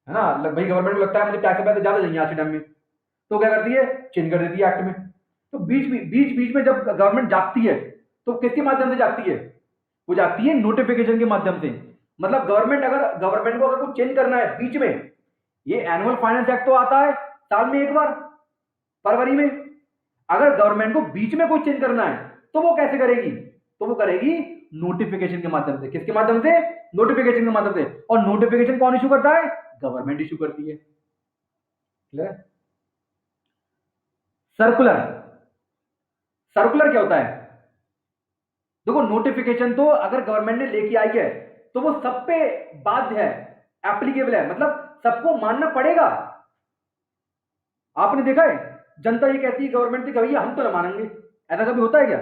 [SPEAKER 1] ना, भाई गवर्नमेंट को लगता है मुझे टैक्स के पैसे ज्यादा चाहिए आज के टाइम में, तो क्या करती है, चेंज कर देती है एक्ट में। तो बीच में जब गवर्नमेंट जागती है तो किसके माध्यम से जागती है, वो जागती है नोटिफिकेशन के माध्यम से। मतलब गवर्नमेंट को अगर कुछ चेंज करना है बीच में, ये एनुअल फाइनेंस एक्ट तो आता है साल में एक बार फरवरी में, अगर गवर्नमेंट को बीच में कोई चेंज करना है तो वो कैसे करेगी, तो वो करेगी नोटिफिकेशन के माध्यम से। किसके माध्यम से, नोटिफिकेशन के माध्यम से। और नोटिफिकेशन कौन इशू करता है, गवर्नमेंट इशू करती है। क्लियर? सर्कुलर, सर्कुलर क्या होता है, देखो नोटिफिकेशन तो अगर गवर्नमेंट ने लेके आई है तो वो सब पे बाध्य है, एप्लीकेबल है, मतलब सबको मानना पड़ेगा। आपने देखा है जनता ये कहती है गवर्नमेंट से, भैया हम तो ना मानेंगे, ऐसा कभी होता है क्या,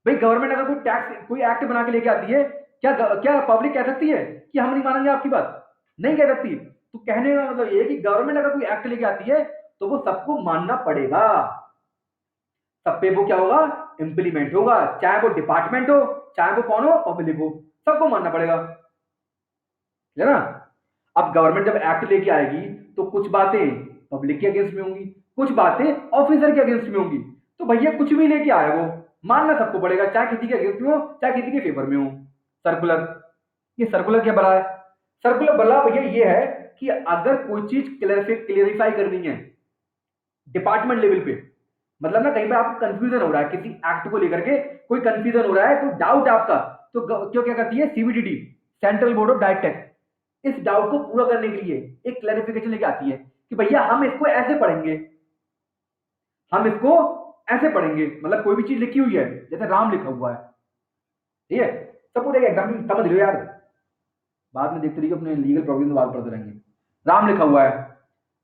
[SPEAKER 1] भाई गवर्नमेंट अगर कोई टैक्स कोई एक्ट बना के लेके आती है, क्या पब्लिक कह सकती है कि हम नहीं मानेंगे आपकी बात, नहीं कह सकती। तो कहने का मतलब ये है कि गवर्नमेंट अगर कोई एक्ट लेके आती है तो वो सबको मानना पड़ेगा, सब पे वो क्या होगा, इंप्लीमेंट होगा, चाहे वो डिपार्टमेंट हो, चाहे वो कौन हो, पब्लिक हो, सबको मानना पड़ेगा। है ना? अब गवर्नमेंट जब एक्ट लेके आएगी तो कुछ बातें पब्लिक के अगेंस्ट में होंगी, कुछ बातें ऑफिसर के अगेंस्ट में होंगी। तो भैया कुछ भी लेके आए वो मानना सबको पड़ेगा, चाहे किसी के अगेंस्ट में हो, चाहे किसी के फेवर में हो। सर्कुलर, ये सर्कुलर क्या बना है, सर्कुलर बला भैया ये है कि अगर कोई चीज क्लेरिफाई करनी है डिपार्टमेंट लेवल पे, मतलब ना कहीं पे आपको कंफ्यूजन हो रहा है किसी एक्ट को लेकर के, कोई कंफ्यूजन हो रहा है, कोई डाउट है आपका, तो क्यों क्या करती है CBDT, central board of direct tax, इस डाउट को पूरा करने के लिए एक क्लैरिफिकेशन लेके आती है कि भैया हम इसको ऐसे पढ़ेंगे, हम इसको ऐसे पढ़ेंगे, मतलब कोई भी चीज लिखी हुई है जैसे राम लिखा हुआ है, ठीक है, सपोज एक एग्जाम्पल समझ लो यार, बाद में देखते रहिए अपने लीगल प्रॉब्लम बात पढ़ते रहेंगे। राम लिखा हुआ है,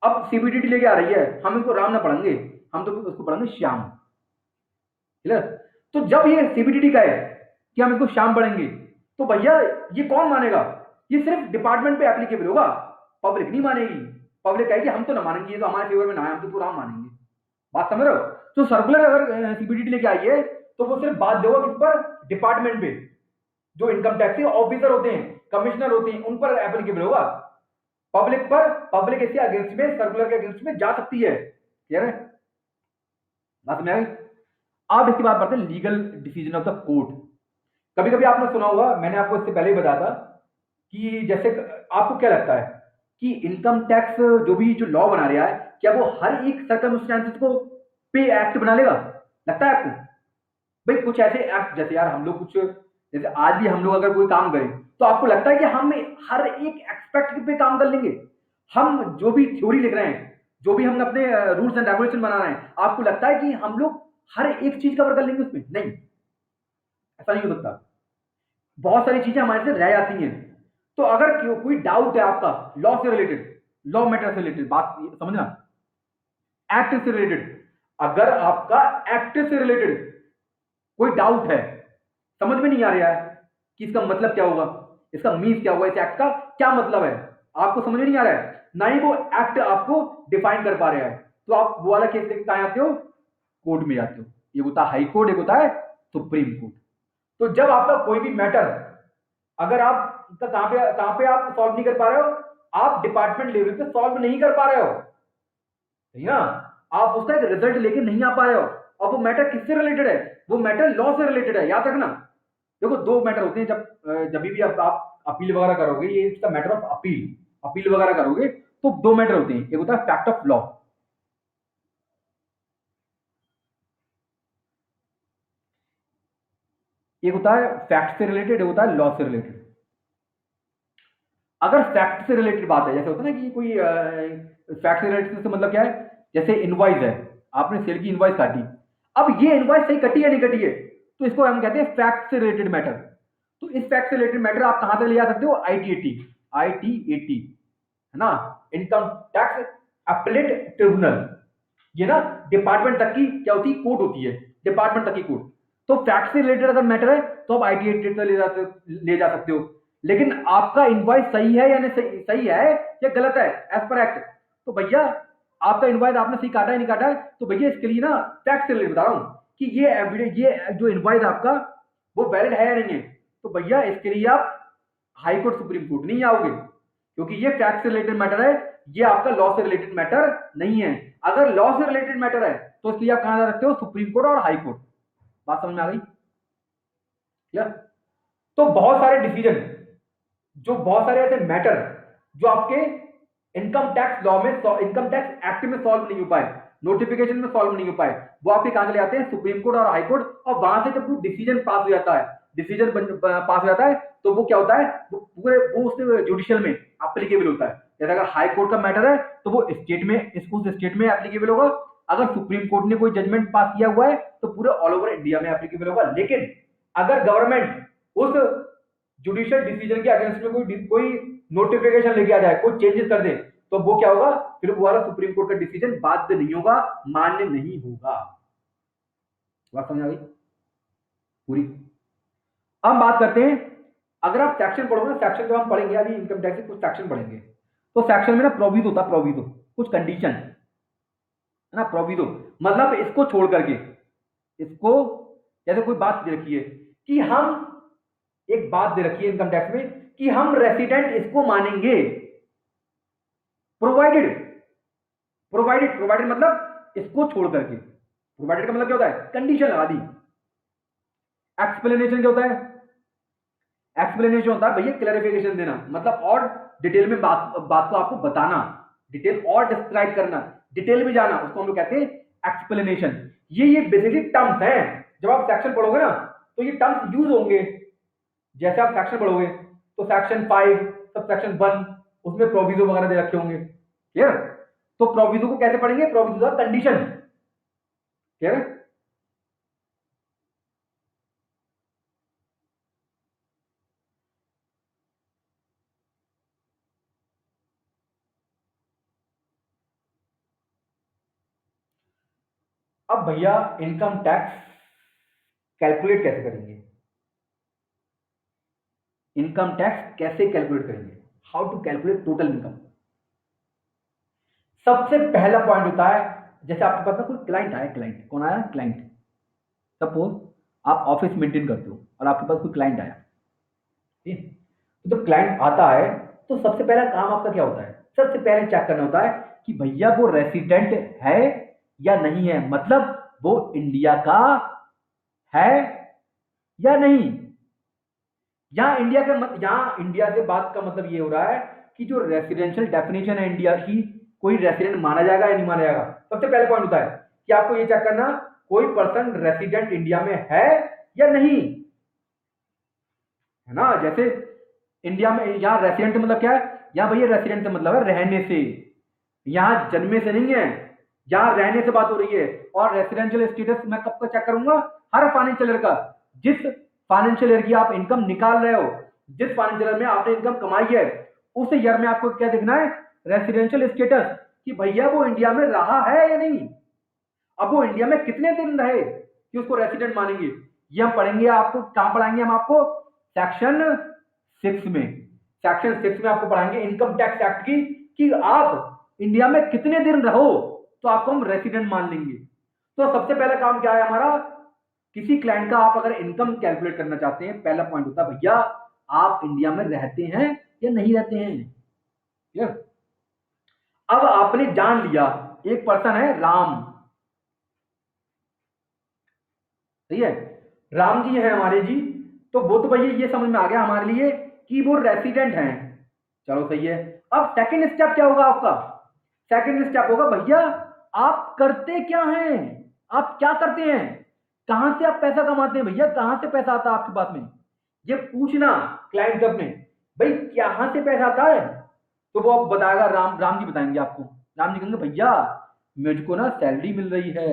[SPEAKER 1] अब सीबीडीटी लेके आ रही है, हम इसको राम ना पढ़ेंगे, हम तो उसको पढ़ेंगे श्याम, क्लियर। तो जब ये सीबीडीटी का है कि हम इसको श्याम पढ़ेंगे, तो भैया ये कौन मानेगा, ये सिर्फ डिपार्टमेंट पे एप्लीकेबल होगा, पब्लिक नहीं मानेगी, पब्लिक कहेगी हम तो ना मानेंगे, ये तो हमारे फेवर में ना है, हम तो राम मानेंगे, बात समझ रहे हो। तो सर्कुलर अगर सीबीडीटी लेके आई है तो वो सिर्फ बात होगा किस पर, डिपार्टमेंट पे, जो इनकम टैक्स के ऑफिसर होते हैं, कमिश्नर होते हैं, उन पर एप्लीकेबल होगा, पब्लिक पर, पब्लिक इसके अगेंस्ट में, सर्कुलर के अगेंस्ट में जा सकती है, क्लियर है, बात समझ आ गई। अब इसके बाद पढ़ते हैं legal decision of the court. कभी कभी आपने सुना होगा, मैंने आपको इससे पहले ही बताया था कि जैसे आपको क्या लगता है कि इनकम टैक्स जो भी जो लॉ बना रहा है, क्या वो हर एक सर्कमस्टेंसेस को पे एक्ट बना लेगा, लगता है आपको? भाई कुछ ऐसे एक्ट, जैसे यार हम लोग कुछ, जैसे आज भी हम लोग अगर कोई काम करें तो आपको लगता है कि हम हर एक एक्सपेक्ट पे काम कर लेंगे, हम जो भी थ्योरी लिख रहे हैं, जो भी हम अपने रूल्स एंड रेगुलेशन बना रहे हैं, आपको लगता है कि हम लोग हर एक चीज कवर कर लेंगे उसमें? नहीं, ऐसा नहीं हो सकता, बहुत सारी चीजें हमारे से रह जाती हैं। तो अगर कोई डाउट है आपका लॉ से रिलेटेड, लॉ मैटर से रिलेटेड, बात समझना, एक्ट से रिलेटेड, अगर आपका एक्ट से रिलेटेड कोई डाउट है, समझ में नहीं आ रहा है कि इसका मतलब क्या होगा, इसका मीन्स क्या होगा, इस एक्ट का क्या मतलब है, आपको समझ में नहीं आ रहा है, ना ही वो एक्ट आपको डिफाइन कर पा रहा है, तो आप वो वाला केस कहां आते हो, कोर्ट में जाते हो। एक होता है हाई कोर्ट, एक होता है सुप्रीम कोर्ट। तो जब आपका कोई भी मैटर, अगर आप कहां पे आप सॉल्व नहीं कर पा रहे हो, आप डिपार्टमेंट लेवल पे सॉल्व नहीं कर पा रहे हो, सही ना, आप उसका एक रिजल्ट लेके नहीं आ पा रहे हो, और वो मैटर किससे रिलेटेड है, वो मैटर लॉ से रिलेटेड है, याद रखना। देखो दो मैटर होते हैं, जब भी आप अपील वगैरह करोगे, ये इसका मैटर ऑफ अपील वगैरह करोगे, तो दो मैटर होते हैं, एक होता है फैक्ट ऑफ लॉ, एक होता है फैक्ट से रिलेटेड, एक होता है लॉ से रिलेटेड। अगर फैक्ट से रिलेटेड बात है, जैसे होता है ना कि कोई फैक्ट से रिलेटेड से मतलब क्या है, जैसे इनवॉइस है, आपने सेल की इनवॉइस काटी, अब ये इनवॉइस सही कटी है नहीं कटी है, तो इसको हम कहते हैं फैक्ट से रिलेटेड मैटर। तो इस फैक्ट से रिलेटेड मैटर आप कहां तक ले जा सकते हो, आईटीएटी है ना, इनकम टैक्स अपीलेट ट्रिब्यूनल, ये ना डिपार्टमेंट तक की क्या होती है, कोर्ट होती है, डिपार्टमेंट तक की कोर्ट। तो फैक्ट से रिलेटेड अगर मैटर है तो आप आईटीएटी तक ले जा सकते हो, लेकिन आपका इनवॉइस सही है या नहीं, सही है या गलत है एज पर एक्ट, तो भैया आपका इनवॉइस आपने सही काटा है नहीं काटा है, तो भैया इसके लिए ना फैक्ट से रिलेटेड बता रहा हूं कि ये एविडेंस, ये जो इनवॉइस आपका वो वैलिड है या नहीं है, तो भैया इसके लिए आप हाई कोर्ट सुप्रीम कोर्ट नहीं आओगे, क्योंकि ये फैक्ट से रिलेटेड मैटर है, ये आपका लॉ से रिलेटेड मैटर नहीं है। अगर लॉ से रिलेटेड मैटर है तो इसलिए आप कहां जा सकते हो, सुप्रीम कोर्ट और हाई कोर्ट, बात समझ में आ गई, क्लियर। तो बहुत सारे डिसीजन, जो बहुत सारे ऐसे मैटर जो आपके इनकम टैक्स लॉ में, इनकम टैक्स एक्ट में सॉल्व नहीं हो पाए, नोटिफिकेशन में सॉल्व नहीं हो पाए, वो आपके कहां चले जाते हैं, सुप्रीम कोर्ट और हाई कोर्ट, और वहां से जब वो डिसीजन पास हो जाता है, डिसीजन पास हो जाता है, तो वो क्या होता है, वो पूरे वो उस जुडिशियल में एप्लीकेबल होता है। जैसे अगर हाई कोर्ट का मैटर है तो वो स्टेट में, उस स्टेट में एप्लीकेबल होगा, अगर सुप्रीम कोर्ट ने कोई जजमेंट पास किया हुआ है तो पूरे ऑल ओवर इंडिया में एप्लीकेबल होगा। लेकिन अगर गवर्नमेंट उस जुडिशियल डिसीजन के अगेंस्ट में कोई नोटिफिकेशन लेके आ जाए, कोई चेंजेस कर दे, तो वो क्या होगा, फिर वो वाला सुप्रीम कोर्ट का डिसीजन बाध्य नहीं होगा, मान्य नहीं होगा। बात समझ आ गई पूरी। अब बात करते हैं, अगर आप सेक्शन पढ़ोगे ना, सेक्शन जब हम पढ़ेंगे अभी इनकम टैक्स के कुछ सेक्शन पढ़ेंगे, तो सेक्शन में ना प्रोविजो होता है, प्रोविजो कुछ कंडीशन है ना, प्रोविजो मतलब इसको छोड़ करके, इसको जैसे कोई बात दे रखी है कि हम, एक बात दे रखी है इनकम टैक्स में कि हम रेसिडेंट इसको मानेंगे, प्रोवाइडेड, प्रोवाइडेड मतलब इसको छोड़ करके, प्रोवाइडेड का मतलब क्या होता है, कंडीशन लगा दी। एक्सप्लेनेशन क्या होता है, एक्सप्लेनेशन होता है भैया क्लैरिफिकेशन देना, मतलब और डिटेल में बात बात को आपको बताना, डिटेल और डिस्क्राइब करना, डिटेल में जाना, उसको हम लोग कहते हैं एक्सप्लेनेशन। ये बेसिकली टर्म्स हैं। जब आप सेक्शन पढ़ोगे ना तो ये टर्म्स यूज होंगे। जैसे आप सेक्शन पढ़ोगे तो सेक्शन 5 सब सेक्शन 1 उसमें प्रोविजो वगैरह दे रखे होंगे, क्लियर। तो प्रोविजो को कैसे पढ़ेंगे, प्रोविजो का कंडीशन, क्लियर। अब भैया इनकम टैक्स कैलकुलेट कैसे करेंगे, इनकम टैक्स कैसे कैलकुलेट करेंगे, how to calculate total income. सबसे पहला पॉइंट होता है, जैसे आपके पास ना कोई क्लाइंट आया, क्लाइंट कौन आया, क्लाइंट। सपोज आप ऑफिस मेंटेन करते हो और आपके पास कोई क्लाइंट आया, ठीक है। तो जब क्लाइंट आता है तो सबसे पहला काम आपका क्या होता है, सबसे पहले चेक करना होता है कि भैया वो रेसिडेंट है या नहीं है, मतलब वो इंडिया का है या नहीं। यहाँ इंडिया का यहाँ इंडिया से बात का मतलब ये हो रहा है कि जो रेसिडेंशियल डेफिनेशन है इंडिया की, कोई रेसिडेंट माना जाएगा या नहीं माना जाएगा। सबसे पहले पॉइंट होता है कि आपको ये चेक करना कोई पर्सन रेसिडेंट इंडिया में है या नहीं, है ना। जैसे इंडिया में यहाँ रेसिडेंट मतलब क्या है, यहाँ भैया रेसिडेंट से मतलब है रहने से, यहाँ जन्मे से नहीं है, यहाँ रहने से बात हो रही है। और रेसिडेंशियल स्टेटस मैं कब का चेक करूंगा, हर फाइनेंशियल ईयर का। जिस फाइनेंशियल ईयर की आप इनकम निकाल रहे हो, जिस फाइनेंशियल ईयर में आपने इनकम कमाई है, उस ईयर में आपको क्या देखना है, रेसिडेंशियल स्टेटस, कि भैया वो इंडिया में रहा है या नहीं। अब वो इंडिया में कितने दिन रहे कि उसको रेसिडेंट मानेंगे, ये हम पढ़ेंगे। आपको कहां पढ़ाएंगे, हम आपको सेक्शन 6 में, सेक्शन 6 में आपको पढ़ाएंगे इनकम टैक्स एक्ट की, कि आप इंडिया में कितने दिन रहो तो आपको हम रेसिडेंट मान लेंगे। तो सबसे पहला काम क्या है हमारा, किसी क्लाइंट का आप अगर इनकम कैलकुलेट करना चाहते हैं, पहला पॉइंट होता है भैया आप इंडिया में रहते हैं या नहीं रहते हैं, क्लियर। अब आपने जान लिया एक पर्सन है राम, सही है, राम जी है हमारे जी। तो वो तो भैया ये समझ में आ गया हमारे लिए कि वो रेसिडेंट हैं, चलो सही है। अब सेकंड स्टेप क्या होगा आपका, सेकंड स्टेप होगा भैया आप करते क्या हैं, आप क्या करते हैं, कहां से आप पैसा कमाते हैं, भैया कहां से पैसा आता है आपके पास में, ये पूछना क्लाइंट से अपने, भाई कहां से पैसा आता है। तो वो आप बताएगा, राम जी बताएंगे आपको। राम जी कहेंगे भैया मुझको ना सैलरी मिल रही है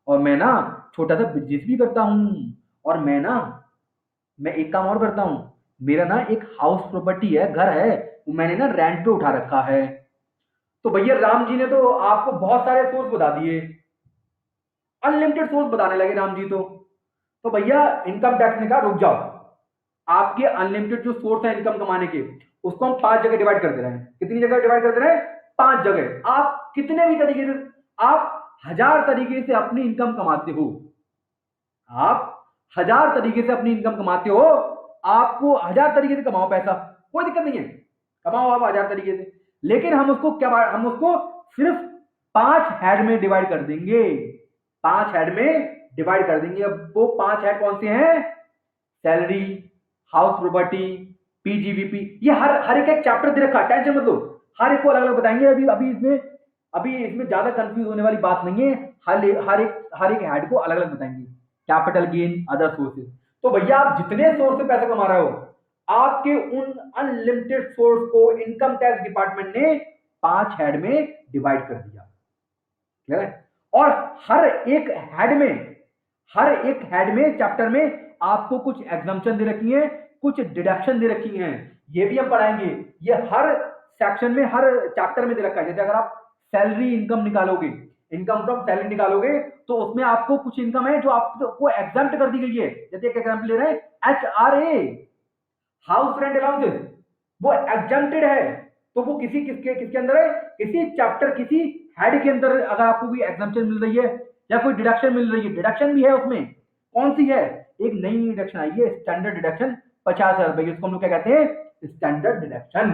[SPEAKER 1] और मैं ना छोटा सा बिजनेस भी करता हूँ, और मैं एक काम और करता हूँ, मेरा ना एक हाउस प्रॉपर्टी है, घर है, वो मैंने ना रेंट पे उठा रखा है। तो भैया राम जी ने तो आपको बहुत सारे सोर्स बता दिए, अनलिमिटेड सोर्स बताने लगे राम जी। तो भैया इनकम टैक्स ने कहा रुक जाओ, आपके अनलिमिटेड जो सोर्स है इनकम कमाने के, उसको हम 5 जगह डिवाइड कर दे रहे हैं। कितनी जगह डिवाइड कर दे रहे हैं, 5 जगह। आप कितने भी तरीके से, आप 1000 तरीके से अपनी इनकम कमाते हो, आप 1000 तरीके से अपनी इनकम कमाते हो, आपको 1000 तरीके से कमाओ पैसा, कोई दिक्कत नहीं है, कमाओ आप 1000 तरीके से। लेकिन हम उसको क्या, हम उसको सिर्फ 5 हेड में डिवाइड कर देंगे, 5 हेड में डिवाइड कर देंगे। अब वो 5 हेड कौन से हैं, सैलरी, हाउस प्रॉपर्टी, पीजीवीपी, ये हर एक चैप्टर दे रखा है, टेंशन मत लो, हर एक को अलग अलग बताएंगे। अभी इसमें ज्यादा कंफ्यूज होने वाली बात नहीं है, हर एक हेड को अलग अलग बताएंगे, कैपिटल गेन, अदर सोर्सेज। तो भैया आप जितने सोर्स से पैसा कमा रहे हो, आपके उन अनलिमिटेड सोर्स को इनकम टैक्स डिपार्टमेंट ने 5 हेड में डिवाइड कर दिया, क्लियर है। और हर एक हेड में चैप्टर में आपको कुछ एग्जम्पशन दे रखी है, कुछ डिडक्शन दे रखी हैं, ये भी हम पढ़ाएंगे। ये हर सेक्शन में, हर चैप्टर में दे रखा है। जैसे अगर आप सैलरी इनकम निकालोगे, इनकम फ्रॉम सैलरी निकालोगे, तो उसमें आपको कुछ इनकम है जो आपको एग्जाम्प्ट कर दी गई है। जैसे एक एग्जाम्पल ले रहे हैं, HRA, हाउस रेंट अलाउंसेस, वो एग्जम्प्टेड है। तो वो किसके अंदर है, किसी चैप्टर, किसी हेड के अंदर अगर आपको कोई एग्जम्पशन मिल रही है या कोई डिडक्शन मिल रही है, डिडक्शन भी है उसमें, कौन सी है, एक नई डिडक्शन आई है, स्टैंडर्ड डिडक्शन 50,000 रुपए की, उसको हम लोग क्या कहते हैं, स्टैंडर्ड डिडक्शन।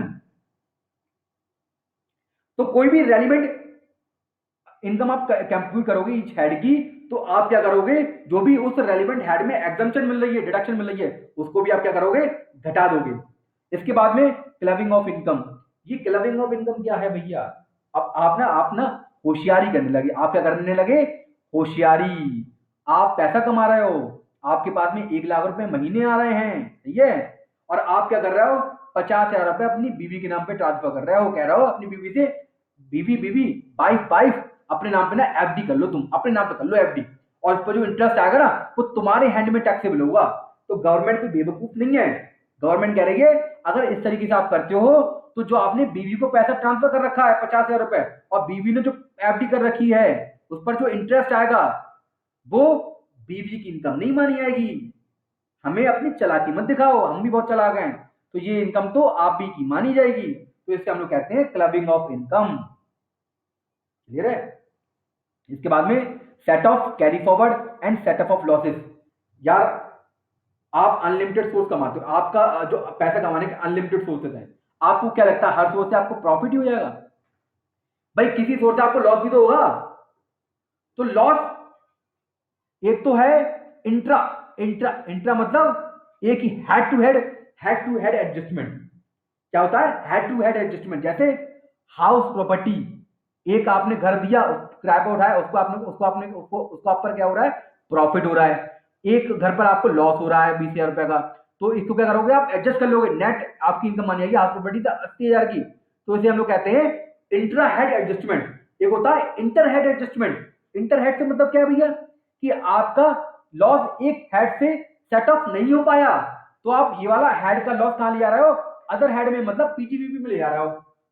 [SPEAKER 1] तो कोई भी रेलिवेंट इनकम आप कंप्यूट करोगे इच हेड की, तो आप क्या करोगे, जो भी उस रेलिवेंट हेड में एग्जम्पशन मिल रही है, डिडक्शन मिल रही है, उसको भी आप क्या करोगे, घटा दोगे। इसके बाद में क्लबिंग ऑफ इनकम। ये क्लबिंग ऑफ इनकम क्या है भैया, अब आप ना होशियारी करने लगे। आप क्या करने लगे, होशियारी। आप पैसा कमा रहे हो, आपके पास में 1 लाख रुपए महीने आ रहे हैं, ठीक है, और आप क्या कर रहे हो, 50,000 रुपए अपनी बीवी के नाम पे ट्रांसफर कर रहे हो। कह रहे हो अपनी बीवी से, बीवी बीवी वाइफ वाइफ, अपने नाम पे ना एफडी कर लो, तुम अपने नाम पे कर लो एफडी, और उस पर जो इंटरेस्ट आएगा ना वो तुम्हारे हैंड में टैक्सेबल होगा। तो गवर्नमेंट कोई बेवकूफ नहीं है। गवर्नमेंट कह रही है अगर इस तरीके से आप करते हो तो जो आपने बीवी को पैसा ट्रांसफर कर रखा है 50,000 रुपए, और बीवी ने जो एफडी कर रखी है उस पर जो इंटरेस्ट आएगा वो बीवी की इनकम नहीं मानी जाएगी। हमें अपनी चालाकी मत दिखाओ, हम भी बहुत चालाक हैं, तो ये इनकम तो आप ही की मानी जाएगी। तो इससे हम लोग कहते हैं क्लबिंग ऑफ इनकम। क्लियर है। इसके बाद में set of carry forward and setup of losses. यार आप अनलिमिटेड सोर्स कमाते हो, आपका जो पैसा कमाने के अनलिमिटेड सोर्सेज हैं, आपको क्या लगता है हर सोर्स से आपको प्रॉफिट ही हो जाएगा? भाई किसी सोर्स से आपको लॉस भी तो होगा। तो लॉस एक तो है इंट्रा इंट्रा इंट्रा मतलब एक ही हेड टू हेड एडजस्टमेंट। क्या होता है हेड टू हेड एडजस्टमेंट? जैसे हाउस प्रॉपर्टी, एक आपने घर दिया, किराए पर उठाया, उसको आप पर क्या हो रहा है, प्रॉफिट हो रहा है। एक घर पर आपको लॉस हो रहा है 20,000 रुपए का, तो इसको क्या करोगे आप, एडजस्ट कर लोगे, नेट आपकी इनकम मानी जाएगी हाउस प्रॉपर्टी 80,000 की। तो इसे हम लोग कहते हैं इंट्रा हेड एडजस्टमेंट। एक होता है inter head adjustment. Inter head से मतलब क्या है भैया, कि आपका लॉस एक हेड से सेट ऑफ नहीं हो पाया, तो आप ये वाला हेड का लॉस कहां ले जा रहे हो, अदर हेड में, मतलब पीजीवीपी में ले जा रहे हो।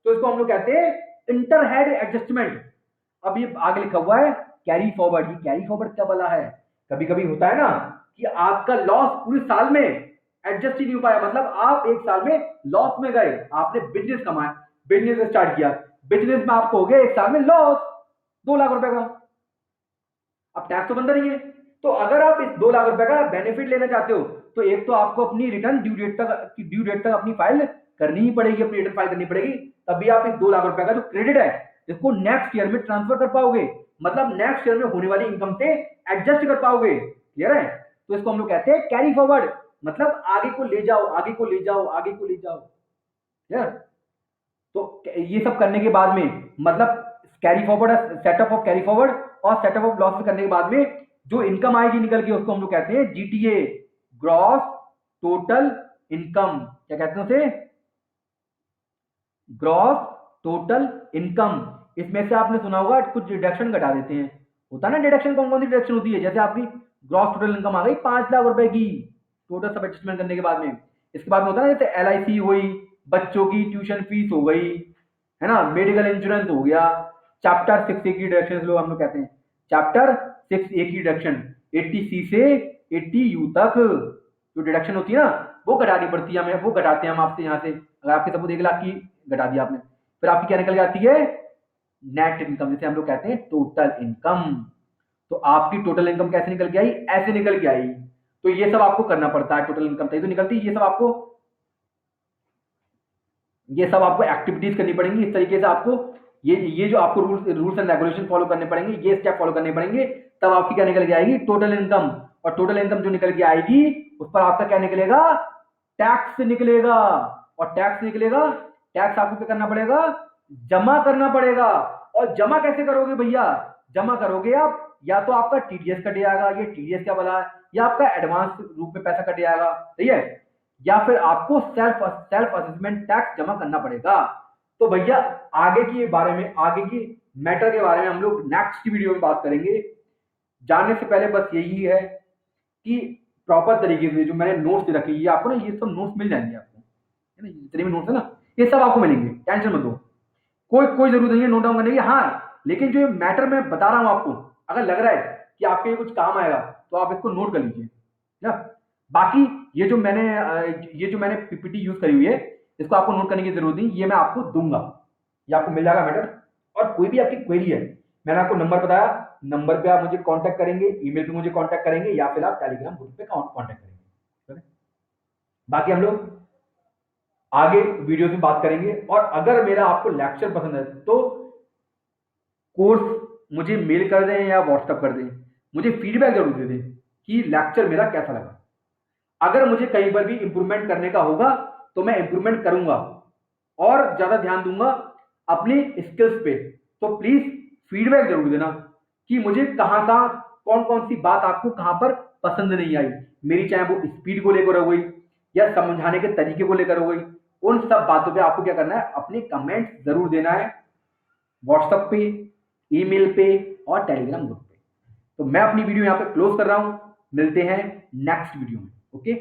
[SPEAKER 1] तो इसको हम लोग कहते हैं इंटर हेड एडजस्टमेंट। अब ये आगे लिखा हुआ है कैरी फॉरवर्ड। ये कैरी फॉरवर्ड क्या वाला है, कभी कभी होता है ना कि आपका लॉस पूरे साल में एडजस्ट ही नहीं हो पाया, मतलब आप एक साल में लॉस में गए, आपने बिजनेस कमाया, बिजनेस स्टार्ट किया, बिजनेस में आपको हो गया एक साल में लॉस 2 लाख रुपए का। अब टैक्स तो बनता नहीं है। तो अगर आप इस 2 लाख रुपए का बेनिफिट लेना चाहते हो तो एक तो आपको अपनी रिटर्न ड्यू डेट तक अपनी फाइल करनी ही पड़ेगी, अपनी रिटर्न फाइल करनी पड़ेगी, तभी आप इस 2 लाख रुपए का जो क्रेडिट है इसको नेक्स्ट ईयर में ट्रांसफर कर पाओगे, मतलब नेक्स्ट ईयर में होने वाली इनकम से एडजस्ट कर पाओगे। क्लियर है। तो इसको हम लोग कहते हैं कैरी फॉरवर्ड, मतलब आगे को ले जाओ, आगे को ले जाओ, आगे को ले जाओ। क्लियर। तो ये सब करने के बाद में, मतलब carry forward, setup of carry forward और सेटअप ऑफ लॉस करने के बाद में जो इनकम आएगी निकल के, उसको हम लोग कहते हैं जीटीए, ग्रॉस टोटल इनकम। क्या कहते हैं उसे, ग्रॉस टोटल इनकम। इसमें से आपने सुना होगा कुछ डिडक्शन घटा देते हैं, होता है ना डिडक्शन, कौन कौन सी डिडक्शन होती है, जैसे आपकी ग्रॉस टोटल इनकम आ गई 5 लाख रुपए की, टोटल सब एडजस्टमेंट करने के बाद में। इसके बाद में होता है ना जैसे एलआईसी हुई, बच्चों की ट्यूशन फीस हो गई, है ना, मेडिकल इंश्योरेंस हो गया, चैप्टर 6A की डिडक्शन लोग हम लोग कहते हैं चैप्टर 6A की डिडक्शन, 80C से 80U तक जो डिडक्शन होती है ना वो घटानी पड़ती है हमें, वो घटाते हैं हम आपसे यहाँ से। अगर आपके सपोज 1 लाख की घटा दिया आपने, फिर आपकी क्या निकल जाती है, नेट इनकम, जिसे हम लोग कहते हैं टोटल इनकम। तो आपकी टोटल इनकम कैसे निकल के आई, ऐसे निकल के आई। तो ये सब आपको करना पड़ता है, टोटल इनकम तभी तो निकलती है। ये सब आपको एक्टिविटीज करनी पड़ेंगी, इस तरीके से आपको ये जो आपको रूल्स एंड रेगुलेशन फॉलो करने पड़ेंगे, ये स्टेप फॉलो करने पड़ेंगे, तब आपकी क्या निकल के आएगी, टोटल इनकम। और टोटल इनकम जो निकल के आएगी उस पर आपका क्या निकलेगा, टैक्स निकलेगा। और टैक्स निकलेगा, टैक्स आपको क्या करना पड़ेगा, जमा करना पड़ेगा। और जमा कैसे करोगे भैया, जमा करोगे आप या तो आपका टीडीएस कट जाएगा, ये टीडीएस क्या बोला है, या आपका एडवांस रूप में पैसा कट जाएगा, ठीक है, या फिर आपको सेल्फ असेसमेंट टैक्स जमा करना पड़ेगा। तो भैया आगे की बारे में, आगे की मैटर के बारे में हम लोग नेक्स्ट वीडियो में बात करेंगे। जानने से पहले बस यही है कि प्रॉपर तरीके से जो मैंने नोट्स दे रखे, ये आपको ना ये सब नोट्स मिल जाएंगे आपको, है ना, जितने भी नोट्स है ना ये सब आपको मिलेंगे, टेंशन मत लो, कोई जरूरत नहीं है नोट डाउन करने की। हाँ लेकिन जो मैटर मैं बता रहा हूँ आपको, अगर लग रहा है कि आपके कुछ काम आएगा तो आप इसको नोट कर लीजिए ना। बाकी ये जो मैंने पीपीटी यूज करी हुई है इसको आपको नोट करने की जरूरत नहीं, ये मैं आपको दूंगा, ये आपको मिल जाएगा मैटर। और कोई भी आपकी क्वेरी है, मैंने आपको नंबर बताया, नंबर पे आप मुझे कांटेक्ट करेंगे, ईमेल पे मुझे कांटेक्ट करेंगे, या फिर आप टेलीग्राम ग्रुप पे कांटेक्ट करेंगे। बाकी हम लोग आगे वीडियो में बात करेंगे। और अगर मेरा आपको लेक्चर पसंद है तो कोर्स मुझे मेल कर दें या व्हाट्सएप कर दें, मुझे फीडबैक जरूर दे दें कि लेक्चर मेरा कैसा लगा। अगर मुझे कहीं पर भी इंप्रूवमेंट करने का होगा तो मैं इंप्रूवमेंट करूंगा और ज्यादा ध्यान दूंगा अपनी स्किल्स पे। तो प्लीज फीडबैक जरूर देना कि मुझे कहाँ कहाँ कौन कौन सी बात आपको कहाँ पर पसंद नहीं आई मेरी, चाहे वो स्पीड को लेकर हो गई या समझाने के तरीके को लेकर हो गई। उन सब बातों पे आपको क्या करना है, अपने कमेंट जरूर देना है व्हाट्सएप पे, ईमेल पे और टेलीग्राम ग्रुप पे। तो मैं अपनी वीडियो यहाँ पे क्लोज कर रहा हूं, मिलते हैं नेक्स्ट वीडियो में। ओके।